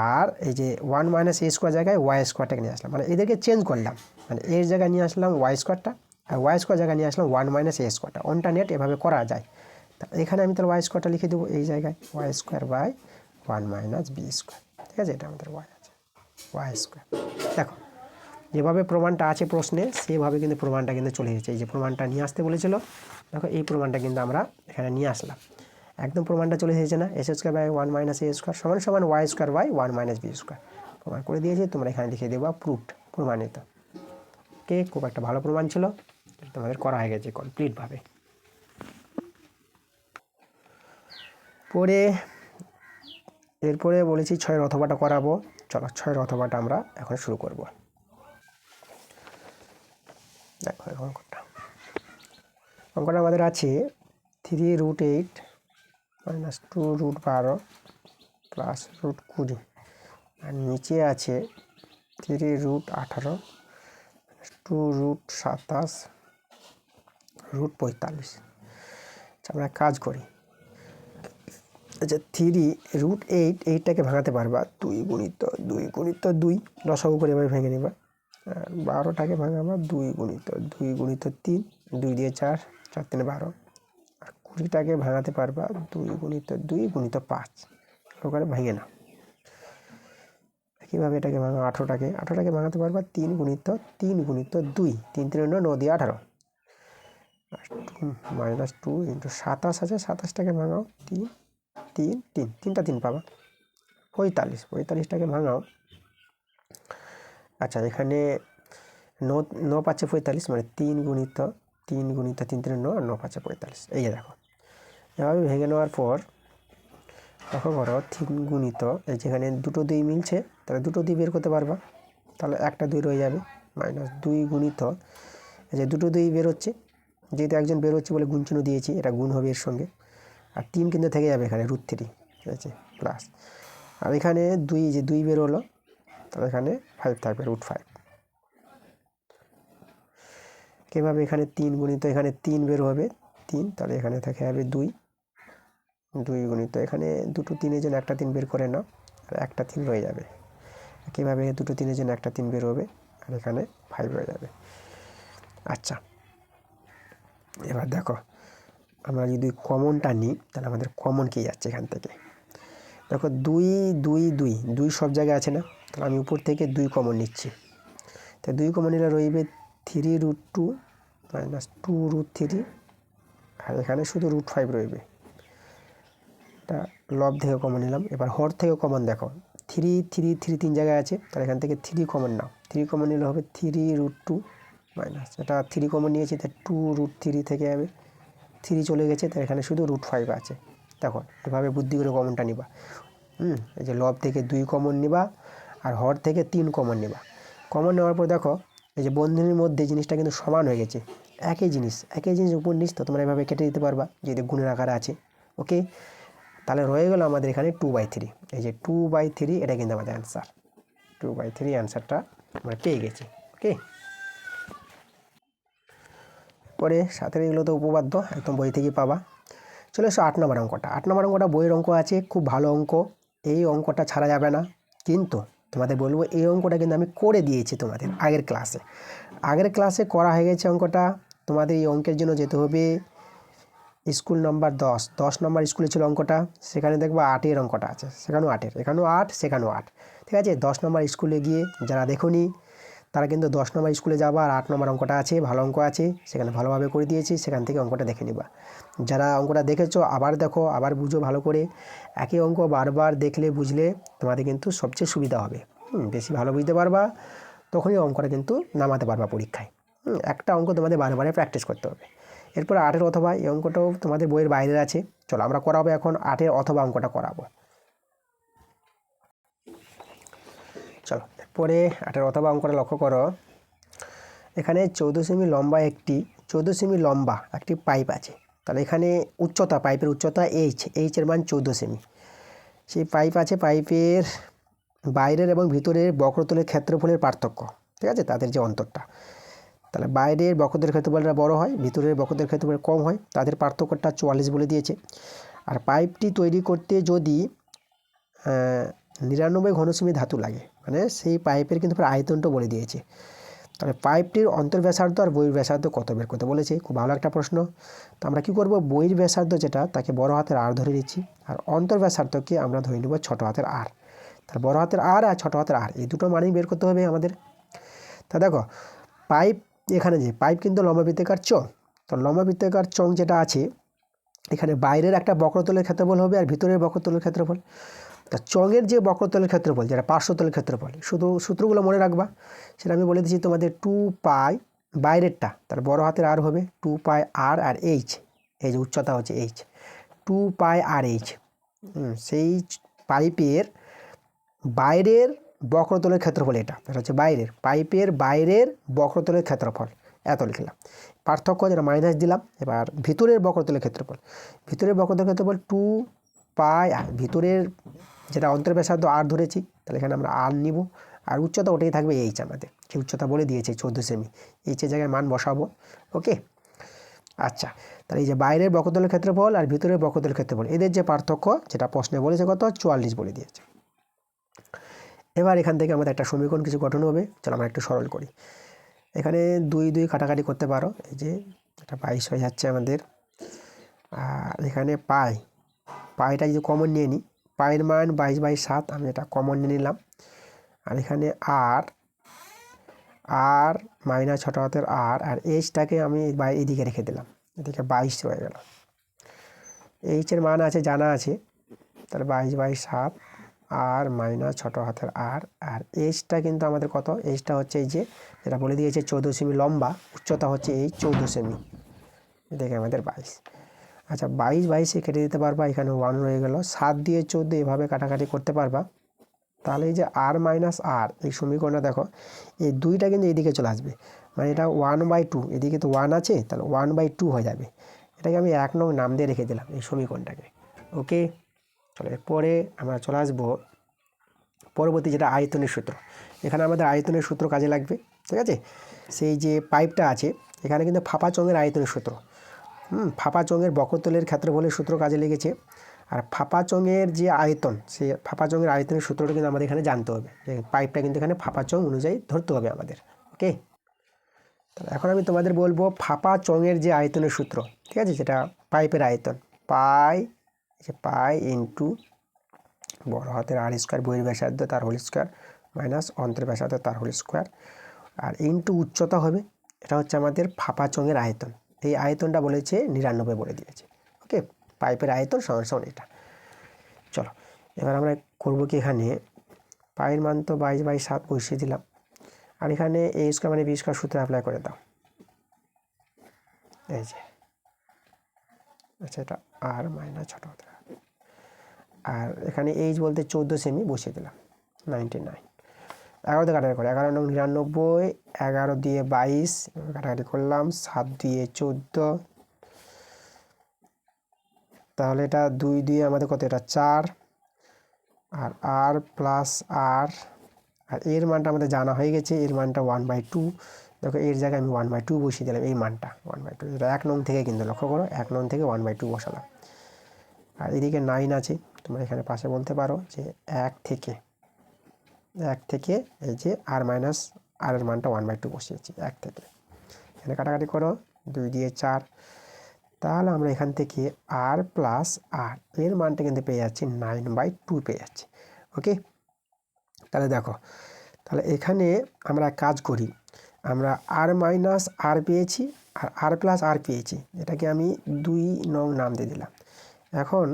আর এই যে 1 মাইনাস এ স্কোয়ার জায়গায় ওয়াই স্কোয়ারটাকে নিয়ে আসলাম, মানে এদেরকে চেঞ্জ করলাম, মানে এর জায়গায় নিয়ে আসলাম ওয়াই স্কোয়ারটা আর ওয়াই স্কোয়ার জায়গায় নিয়ে আসলাম 1 মাইনাস এ স্কোয়ারটা, অল্টারনেট এভাবে করা যায়। তা এখানে আমি তাহলে ওয়াই স্কোয়ারটা লিখে দেবো এই জায়গায় Y square by 1 minus B square, ঠিক আছে? এটা আমাদের ওয়াই আছে ওয়াই স্কোয়ার। দেখো যেভাবে প্রমাণটা আছে প্রশ্নে সেভাবে কিন্তু প্রমাণটা কিন্তু চলে এসেছে, এই যে প্রমাণটা নিয়ে আসতে বলেছিল, দেখো এই প্রমাণটা কিন্তু আমরা এখানে নিয়ে আসলাম, একদম প্রমাণটা চলে এসেছে না, এস square by 1 minus A square সমান সমান Y square by 1 minus B square, প্রমাণ করে দিয়েছি, তোমরা এখানে লিখে দেবো প্রুফড, প্রমাণিত। ওকে, খুব একটা ভালো প্রমাণ ছিল, তোমাদের করা হয়ে গেছে কমপ্লিটভাবে। পরে এরপরে বলেছি 6-এর অথবাটা করাবো, চলো 6-এর অথবাটা আমরা এখন শুরু করব। দেখো অঙ্কটা আমাদের আছে 3√8 মাইনাস 2√12 প্লাস √20 আর নিচে আছে 3√18 2√27 √45। আমরা কাজ করি, আচ্ছা 3√8, এইটাকে ভাঙাতে পারবা 2 × 2 লসাগু করে এভাবে ভেঙে নেবা। আর 12টাকে ভাঙাবা 2 × 3, 2 দিয়ে 4, 4 × 3 12। আর 20টাকে ভাঙাতে পারবা 2 × 2 × 5 করে ভেঙে না। কীভাবে এটাকে ভাঙা 18টাকে ভাঙাতে পারবা 3 × 2, 3 × 3 9 দিয়ে 18। আর -2 × 27 আছে, 27টাকে ভাঙাও 3 3 3, 3টা 3 পাবা 45, 45টাকে ভাঙাও। আচ্ছা এখানে 9 পাচ্ছে 45, মানে 3 × 3 × 3 3 9 আর 9 পাচ্ছে 45। এই যে দেখো এভাবে ভেঙে নেওয়ার পর লক্ষ্য করো 3 এই যেখানে 2 2 মিলছে, তাহলে 2 2 বের করতে পারবা, তাহলে একটা 2 রয়ে যাবে। -2 এই যে 2 2 বের হচ্ছে, যেহেতু একজন বের হচ্ছে বলে গুণ চিহ্ন দিয়েছি, এটা গুণ হবে এর সঙ্গে। আর 3 কিন্তু থেকে যাবে এখানে √3, ঠিক আছে, প্লাস। আর এখানে 2 যে 2 বের হলো, তাহলে এখানে 5 থাকবে √5। কীভাবে এখানে 3 এখানে 3 বের হবে 3, তাহলে এখানে থেকে যাবে 2 এখানে 2 3-এর জন্য একটা 3 বের করে নাও, আর একটা 3 রয়ে যাবে। কীভাবে 2 3-এর জন্য একটা 3 বের হবে, আর এখানে 5 রয়ে যাবে। আচ্ছা এবার দেখো আমরা যদি কমনটা নিই, তাহলে আমাদের কমন কী যাচ্ছে এখান থেকে। দেখো 2 2 2 2 সব জায়গায় আছে না, তাহলে আমি উপর থেকে 2 কমন নিচ্ছি। তো 2 কমন নিলে রইবে 3√2 -2√3, আর এখানে শুধু √5 রইবে। এটা লব থেকে কমন নিলাম। এবার হর থেকে কমন দেখো 3 3 3 3 জায়গায় আছে, তাহলে এখান থেকে 3 কমন নাও। 3 কমন নিলে হবে 3√2 মাইনাস, এটা 3 কমন নিয়েছি, তাই 2√3 থেকে যাবে, 3 চলে গেছে, তাই এখানে শুধু √5 আছে। দেখো এভাবে বুদ্ধি করে কমনটা নিবা। এই যে লব থেকে 2 কমন নিবা, আর হর থেকে 3 কমন নিবা। কমন নেওয়ার পর দেখো এই যে বন্ধনীর মধ্যে জিনিসটা কিন্তু সমান হয়ে গেছে, একই জিনিস উপর নিচ, তো তোমরা এভাবে কেটে দিতে পারবা যদি গুণের আকারে আছে। ওকে, তাহলে রয়ে গেল আমাদের এখানে 2/3। এই যে 2/3, এটা কিন্তু আমাদের অ্যান্সার। 2/3 অ্যান্সারটা আমরা পেয়ে গেছি। ওকে, পরে সাথে এগুলো তো উপপাদ্য, একদম বই থেকে পাবা। চলে এসো 8 নম্বর অঙ্কটা। 8 নম্বর অঙ্কটা বইয়ের অঙ্ক আছে, খুব ভালো অঙ্ক, এই অঙ্কটা ছাড়া যাবে না। কিন্তু তোমাদের বলবো এই অঙ্কটা কিন্তু আমি করে দিয়েছি তোমাদের আগের ক্লাসে করা হয়ে গেছে অঙ্কটা। তোমাদের এই অঙ্কের জন্য যেতে হবে স্কুল নাম্বার 10 নম্বর স্কুলে ছিল অঙ্কটা, সেখানে দেখবা 8-এর অঙ্কটা আছে, সেখানেও 8-এর, এখানেও 8, সেখানেও 8, ঠিক আছে। 10 নম্বর স্কুলে গিয়ে যারা দেখোনি তারা কিন্তু 10 নম্বর স্কুলে যাবা, আর 8 নম্বর অঙ্কটা আছে, ভালো অঙ্ক আছে, সেখানে ভালোভাবে করে দিয়েছি, সেখান থেকে অঙ্কটা দেখে নিবা। যারা অঙ্কটা দেখেছো আবার দেখো, আবার বুঝো ভালো করে। একই অঙ্ক বারবার দেখলে বুঝলে তোমাদের কিন্তু সবচেয়ে সুবিধা হবে, বেশি ভালো বুঝতে পারবা, তখনই অঙ্কটা কিন্তু নামাতে পারবা পরীক্ষায়। একটা অঙ্ক তোমাদের বারে প্র্যাকটিস করতে হবে। এরপর 8-এর অথবা, এই অঙ্কটাও তোমাদের বইয়ের বাইরে আছে। চলো আমরা করাবো এখন 8-এর অথবা অঙ্কটা করাবো। চলো এরপরে 8-এর অথবা অঙ্কটা লক্ষ্য করো। এখানে 14 সেমি লম্বা একটি পাইপ আছে, তাহলে এখানে উচ্চতা, পাইপের উচ্চতা এইচের মান 14 সেমি। সেই পাইপ আছে, পাইপের বাইরের এবং ভিতরের বক্রতলের ক্ষেত্রফলের পার্থক্য, ঠিক আছে, তাদের যে অন্তরটা, তাহলে বাইরের বক্রতলের ক্ষেত্রফলটা বড় হয়, ভিতরের বক্রতলের ক্ষেত্রফল কম হয়, তাদের পার্থক্যটা 44 বলে দিয়েছে। আর পাইপটি তৈরি করতে যদি 99 ঘনসেমি ধাতু লাগে, মানে সেই পাইপের কিন্তু আয়তনটা বলে দিয়েছে। তাহলে পাইপটির অন্তর্ব্যাসার্ধ আর বহির ব্যাসার্ধ কত বের করতে বলেছে, খুব ভালো একটা প্রশ্ন। তো আমরা কী করব, বহির ব্যাসার্ধ যেটা তাকে বড় হাতের আর ধরে নিচ্ছি, আর অন্তর্ব্যাসার্ধকে আমরা ধরে নেব ছোট হাতের আর। তাহলে বড় হাতের আর আর ছোট হাতের আর, এই দুটো মানেই বের করতে হবে আমাদের। তা দেখো পাইপ, এখানে যে পাইপ কিন্তু লম্ববৃত্তাকার চোঙ, তো লম্ববৃত্তাকার চোঙ যেটা আছে, এখানে বাইরের একটা বক্রতলের ক্ষেত্রফল হবে আর ভিতরের বক্রতলের ক্ষেত্রফল। তা চোঙের যে বক্রতলের ক্ষেত্রফল, যেটা পার্শ্বতলের ক্ষেত্রফল, শুধু সূত্রগুলো মনে রাখবা, সেটা আমি বলে দিচ্ছি তোমাদের। 2π বাইরেরটা, তার বড় হাতের আর হবে 2πr, আর এইচ, এই যে উচ্চতা হচ্ছে এইচ, 2πrh। সেই পাইপের বাইরের বক্রতলের ক্ষেত্রফল, এটা হচ্ছে বাইরের পাইপের বাইরের বক্রতলের ক্ষেত্রফল, এত লিখলাম। পার্থক্য যেটা মাইনাস দিলাম। এবার ভিতরের বক্রতলের ক্ষেত্রফল, ভিতরের বক্রতলের ক্ষেত্রফল 2πr, ভিতরের যেটা অন্তর্ব্যাসার্ধ আর ধরেছি, তাহলে এখানে আমরা আর নিব, আর উচ্চতা ওটাই থাকবে এইচ, আমাদের যে উচ্চতা বলে দিয়েছে 14 সেমি, এইচের জায়গায় মান বসাবো। ওকে, আচ্ছা, তাহলে এই যে বাইরের বক্রতলের ক্ষেত্রফল আর ভিতরের বক্রতলের ক্ষেত্রফল এদের যে পার্থক্য যেটা প্রশ্নে বলেছে কত 44 বলে দিয়েছে। এবার এখান থেকে আমাদের একটা সমীকরণ কিছু গঠন হবে। চলো আমরা একটু সরল করি। এখানে 2 2 কাটাকাটি করতে পারো, এই যে এটা 22 হয়ে যাচ্ছে আমাদের। আর এখানে পাইটা যদি কমন নিয়ে নিই, পাইয়ের মান 22/7, আমি এটা কমন নিয়ে নিলাম। আর এখানে আর মাইনাস ছোটো হাতের আর এইচটাকে আমি এদিকে রেখে দিলাম, এদিকে 22 হয়ে গেল। এইচের মান আছে জানা আছে, তাহলে 22/7 আর মাইনাস ছোটো হাতের আর এইচটা কিন্তু আমাদের কত, এইচটা হচ্ছে এই যে যেটা বলে দিয়েছে 14 সেমি লম্বা, উচ্চতা হচ্ছে এই 14 সেমি, এদিকে আমাদের 22। আচ্ছা 22 কেটে দিতে পারবা, এখানে 1 রয়ে গেল। 7 দিয়ে 14 এভাবে কাটাকাটি করতে পারবা। তাহলে এই যে আর মাইনাস আর এই সমীকরণটা দেখো, এই 2টা কিন্তু এদিকে চলে আসবে, মানে এটা 1/2, এদিকে তো 1 আছে, তাহলে 1/2 হয়ে যাবে। এটাকে আমি 1 নং নাম দিয়ে রেখে দিলাম এই সমীকরণটাকে। ওকে, চলো এরপরে আমরা চলে আসবো পরবর্তী যেটা আয়তনের সূত্র। এখানে আমাদের আয়তনের সূত্র কাজে লাগবে, ঠিক আছে। সেই যে পাইপটা আছে এখানে কিন্তু ফাঁপা চোঙের আয়তনের সূত্র, ফাঁপা চোঙের বক্রতলের ক্ষেত্রফলের সূত্র কাজে লেগেছে। আর ফাঁপা চোঙের যে আয়তন, সেই ফাঁপা চোঙের আয়তনের সূত্রটা কিন্তু আমাদের এখানে জানতে হবে, যে পাইপটা কিন্তু এখানে ফাঁপা চোঙ অনুযায়ী ধরতে হবে আমাদের। ওকে, তাহলে এখন আমি তোমাদের বলবো ফাঁপা চোঙের যে আয়তনের সূত্র, ঠিক আছে, যেটা পাইপের আয়তন, পাই ইন্টু বড় হাতের আর স্কোয়ার, বহির ব্যাসার্ধ তার হোল স্কোয়ার মাইনাস অন্তর ব্যাসার্ধ তার হোল স্কোয়ার, আর ইন্টু উচ্চতা হবে, এটা হচ্ছে আমাদের ফাঁপা চোঙের আয়তন। এই আয়তনটা বলেছে 99 বলে দিয়েছে। ওকে, পাইপের আয়তন সমান এটা। চলো এবার আমরা করবো কি, এখানে পায়ের মান তো 22/7 বসিয়ে দিলাম, আর এখানে এ স্কোয়ার মানে বি স্কোয়ার সূত্র অ্যাপ্লাই করে দাও, এই যে। আচ্ছা, এটা আর মাইনাস ছোটো হাতের আর এখানে এইচ বলতে 14 সেমি বসিয়ে দিলাম, 99। 11 দিয়ে কাটাকাটি করে 11 নং 99, 11 দিয়ে 22 কাটাকাটি করলাম, 7 দিয়ে 14, তাহলে এটা 2 দিয়ে আমাদের কত, এটা 4, আর প্লাস আর এর মানটা আমাদের জানা হয়ে গেছে, এর মানটা 1/2। দেখো এর জায়গায় আমি 1/2 বসিয়ে দিলাম, এই মানটা 1/2, এটা 1 নং থেকে কিন্তু লক্ষ্য করো, 1 নং থেকে 1/2 বসালাম। আর এদিকে 9 আছে, তোমরা এখানে পাশে বলতে পারো যে 1 থেকে এই যে আর মাইনাস আর এর মানটা 1/2 বসিয়েছি 1 থেকে, এখানে কাটাকাটি করো, 2 দিয়ে 4, তাহলে আমরা এখান থেকে আর প্লাস আর এর মানটা কিন্তু পেয়ে যাচ্ছি 9/2 পেয়ে যাচ্ছি। ওকে, তাহলে দেখো, তাহলে এখানে আমরা কাজ করি, আমরা আর মাইনাস আর পেয়েছি আর আর প্লাস আর পেয়েছি, এটাকে আমি 2 নং নাম দিয়ে দিলাম। এখন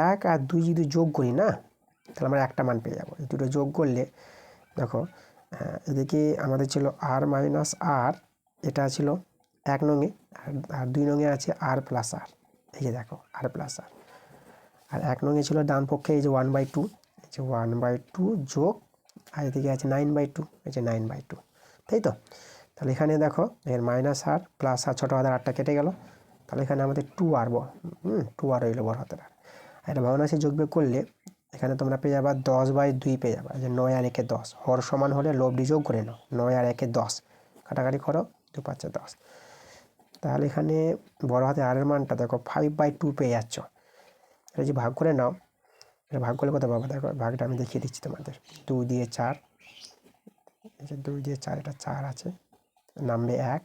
1 আর 2 যদি যোগ করি না, তাহলে আমরা একটা মান পেয়ে যাবো। এই দুটো যোগ করলে দেখো, এদিকে আমাদের ছিল আর মাইনাস আর, এটা ছিল 1 নঙে, আর 2 নঙে আছে আর প্লাস আর, এই যে দেখো আর প্লাস আর 1 নঙে ছিল ডান পক্ষে এই যে 1/2, এই যে 1/2 যোগ, আর এদিকে আছে 9/2, এই যে 9/2, তাই তো। তাহলে এখানে দেখো এর মাইনাস আর প্লাস আর ছোটো হাতের আরটা কেটে গেল, তাহলে এখানে আমাদের 2 আর 2 আর রইল বড় হাতের আর। এটা ভগ্নাংশে যোগবিয়োগ করলে এখানে তোমরা পেয়ে যাবা 10/2 পেয়ে যাবা, যে 9 আর 1-এ 10, হর সমান হলে লবটি যোগ করে নাও, 9 আর 1-এ 10 কাটাকাটি করো, 2 5 10। তাহলে এখানে বড় হাতে আর এর মানটা দেখো 5/2 পেয়ে যাচ্ছ। এটা যে ভাগ করে নাও, এটা ভাগ করলে কত পাবো দেখো, ভাগটা আমি দেখিয়ে দিচ্ছি তোমাদের। 2 দিয়ে 4, এই যে 2 দিয়ে 4, এটা 4 আছে, নামবে 1,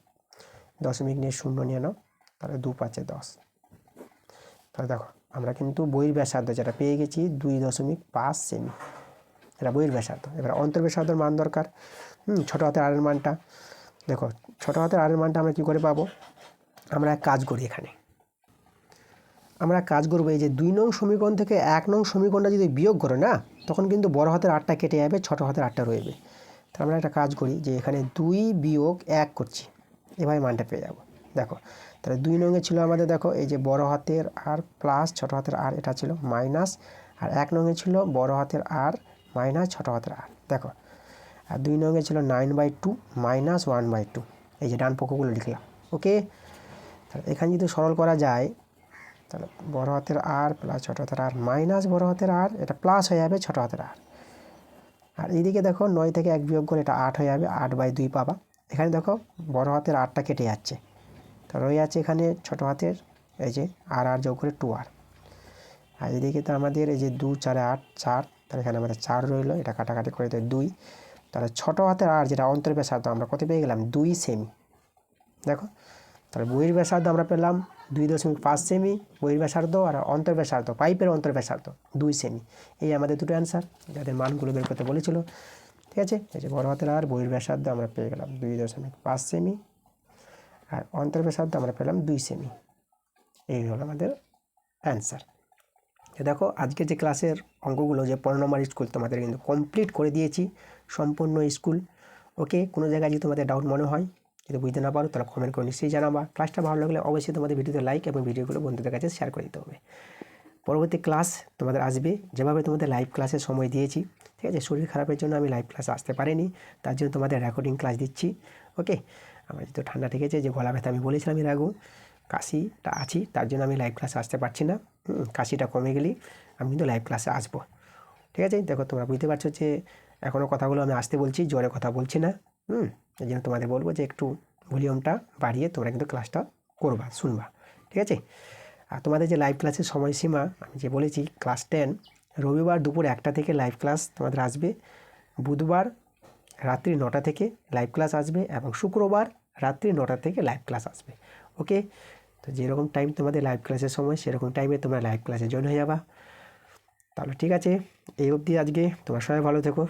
দশমিক নিয়ে 0 নিয়ে নাও, তাহলে 2 5 10। তাহলে দেখো আমরা কিন্তু বহির ব্যাসার্ধ যেটা পেয়ে গেছি 2.5 সেমি, এটা বহির ব্যাসার্ধ। এবার অন্তর ব্যাসার্ধের মান দরকার, ছোটো হাতের আরের মানটা দেখো, ছোটো হাতের আরের মানটা আমরা কী করে পাবো, আমরা এক কাজ করি, এখানে আমরা কাজ করবো, এই যে 2 নং সমীকরণ থেকে 1 নং সমীকরণটা যদি বিয়োগ করো না, তখন কিন্তু বড় হাতের আটটা কেটে যাবে, ছোটো হাতের আটটা রয়েবে। তাহলে আমরা একটা কাজ করি, যে এখানে 2 বিয়োগ 1 করছি, এভাবে মানটা পেয়ে যাবো। দেখো তাহলে 2 নঙে ছিল আমাদের, দেখো এই যে বড় হাতের আর প্লাস ছোটো হাতের আর, এটা ছিল মাইনাস, আর 1 নঙে ছিল বড় হাতের আর মাইনাস ছোটো হাতের আর, দেখো। আর 2 নঙে ছিল 9/2 মাইনাস 1/2, এই যে ডান পক্ষগুলো লিখলাম। ওকে, তাহলে এখানে যদি সরল করা যায়, তাহলে বড় হাতের আর প্লাস ছোটো হাতের আর মাইনাস বড় হাতের আর, এটা প্লাস হয়ে যাবে ছোটো হাতের আর। আর এইদিকে দেখো 9 থেকে 1 বিয়োগ করে এটা 8 হয়ে যাবে, 8/2 পাবা। এখানে দেখো বড় হাতের আরটা কেটে যাচ্ছে, তাহলে রয়ে আছে এখানে ছোটো হাতের এই যে আর যোগ করে 2r। আর এদিকে তো আমাদের এই যে 2 4 8 4, তাহলে এখানে আমাদের 4 রইলো, এটা কাটাকাটি করে দেয় 2। তাহলে ছোটো হাতের আর যেটা অন্তর্ব্যাসার্ধ আমরা কত পেয়ে গেলাম 2 সেমি। দেখো তাহলে বহির্ব্যাসার্ধ আমরা পেলাম 2.5 সেমি বহির্ব্যাসার্ধ, আর অন্তর্ব্যাসার্ধ পাইপের অন্তর্ব্যাসার্ধ 2 সেমি। এই আমাদের দুটো অ্যান্সার যাদের মানগুলো বের করতে বলেছিল। ঠিক আছে, এই যে বড় হাতের আর বহির্ব্যাসার্ধ আমরা পেয়ে গেলাম 2.5 সেমি, আর অন্তর্ব্যাসার্ধ আমরা পেলাম 2 সেমি। এই হলো আমাদের অ্যান্সার। দেখো আজকে যে ক্লাসের অঙ্কগুলো যে 15 নম্বর স্কুল তোমাদের কিন্তু কমপ্লিট করে দিয়েছি, সম্পূর্ণ স্কুল। ওকে, কোনো জায়গায় যদি তোমাদের ডাউট মনে হয়, যদি বুঝতে না পারো, তাহলে কমেন্ট করে নিশ্চয়ই জানাবা। ক্লাসটা ভালো লাগলে অবশ্যই তোমাদের ভিডিওতে লাইক এবং ভিডিওগুলো বন্ধুদের কাছে শেয়ার করে দিতে হবে। পরবর্তী ক্লাস তোমাদের আসবে, যেভাবে তোমাদের লাইভ ক্লাসের সময় দিয়েছি। ঠিক আছে, শরীর খারাপের জন্য আমি লাইভ ক্লাসে আসতে পারিনি, তার জন্য তোমাদের রেকর্ডিং ক্লাস দিচ্ছি। ওকে, আমার যেহেতু ঠান্ডা ঠেকেছে, যে গলা ব্যথা আমি বলেছিলাম এর আগেও, কাশিটা আছি, তার জন্য আমি লাইভ ক্লাসে আসতে পারছি না। কাশিটা কমে গেলেই আমি কিন্তু লাইভ ক্লাসে আসবো। ঠিক আছে, দেখো তোমরা বুঝতে পারছো যে এখনও কথাগুলো আমি আসতে বলছি, জোরে কথা বলছি না। এই জন্য তোমাদের বলবো যে একটু ভলিউমটা বাড়িয়ে তোমরা কিন্তু ক্লাসটা করবা, শুনবা। ঠিক আছে, আর তোমাদের যে লাইভ ক্লাসের সময়সীমা আমি যে বলেছি, ক্লাস 10 রবিবার দুপুর 1টা থেকে লাইভ ক্লাস তোমাদের আসবে, বুধবার রাত্রি 9টা থেকে লাইভ ক্লাস আসবে, এবং শুক্রবার রাত্রি 9টা থেকে লাইভ ক্লাস আসবে। ওকে, তো যেরকম টাইম তোমাদের লাইভ ক্লাসের সময়, সেরকম টাইমে তোমরা লাইভ ক্লাসে জয়েন হয়ে যাবা। তাহলে ঠিক আছে, এই অবধি আজকে, তোমরা সবাই ভালো থেকো।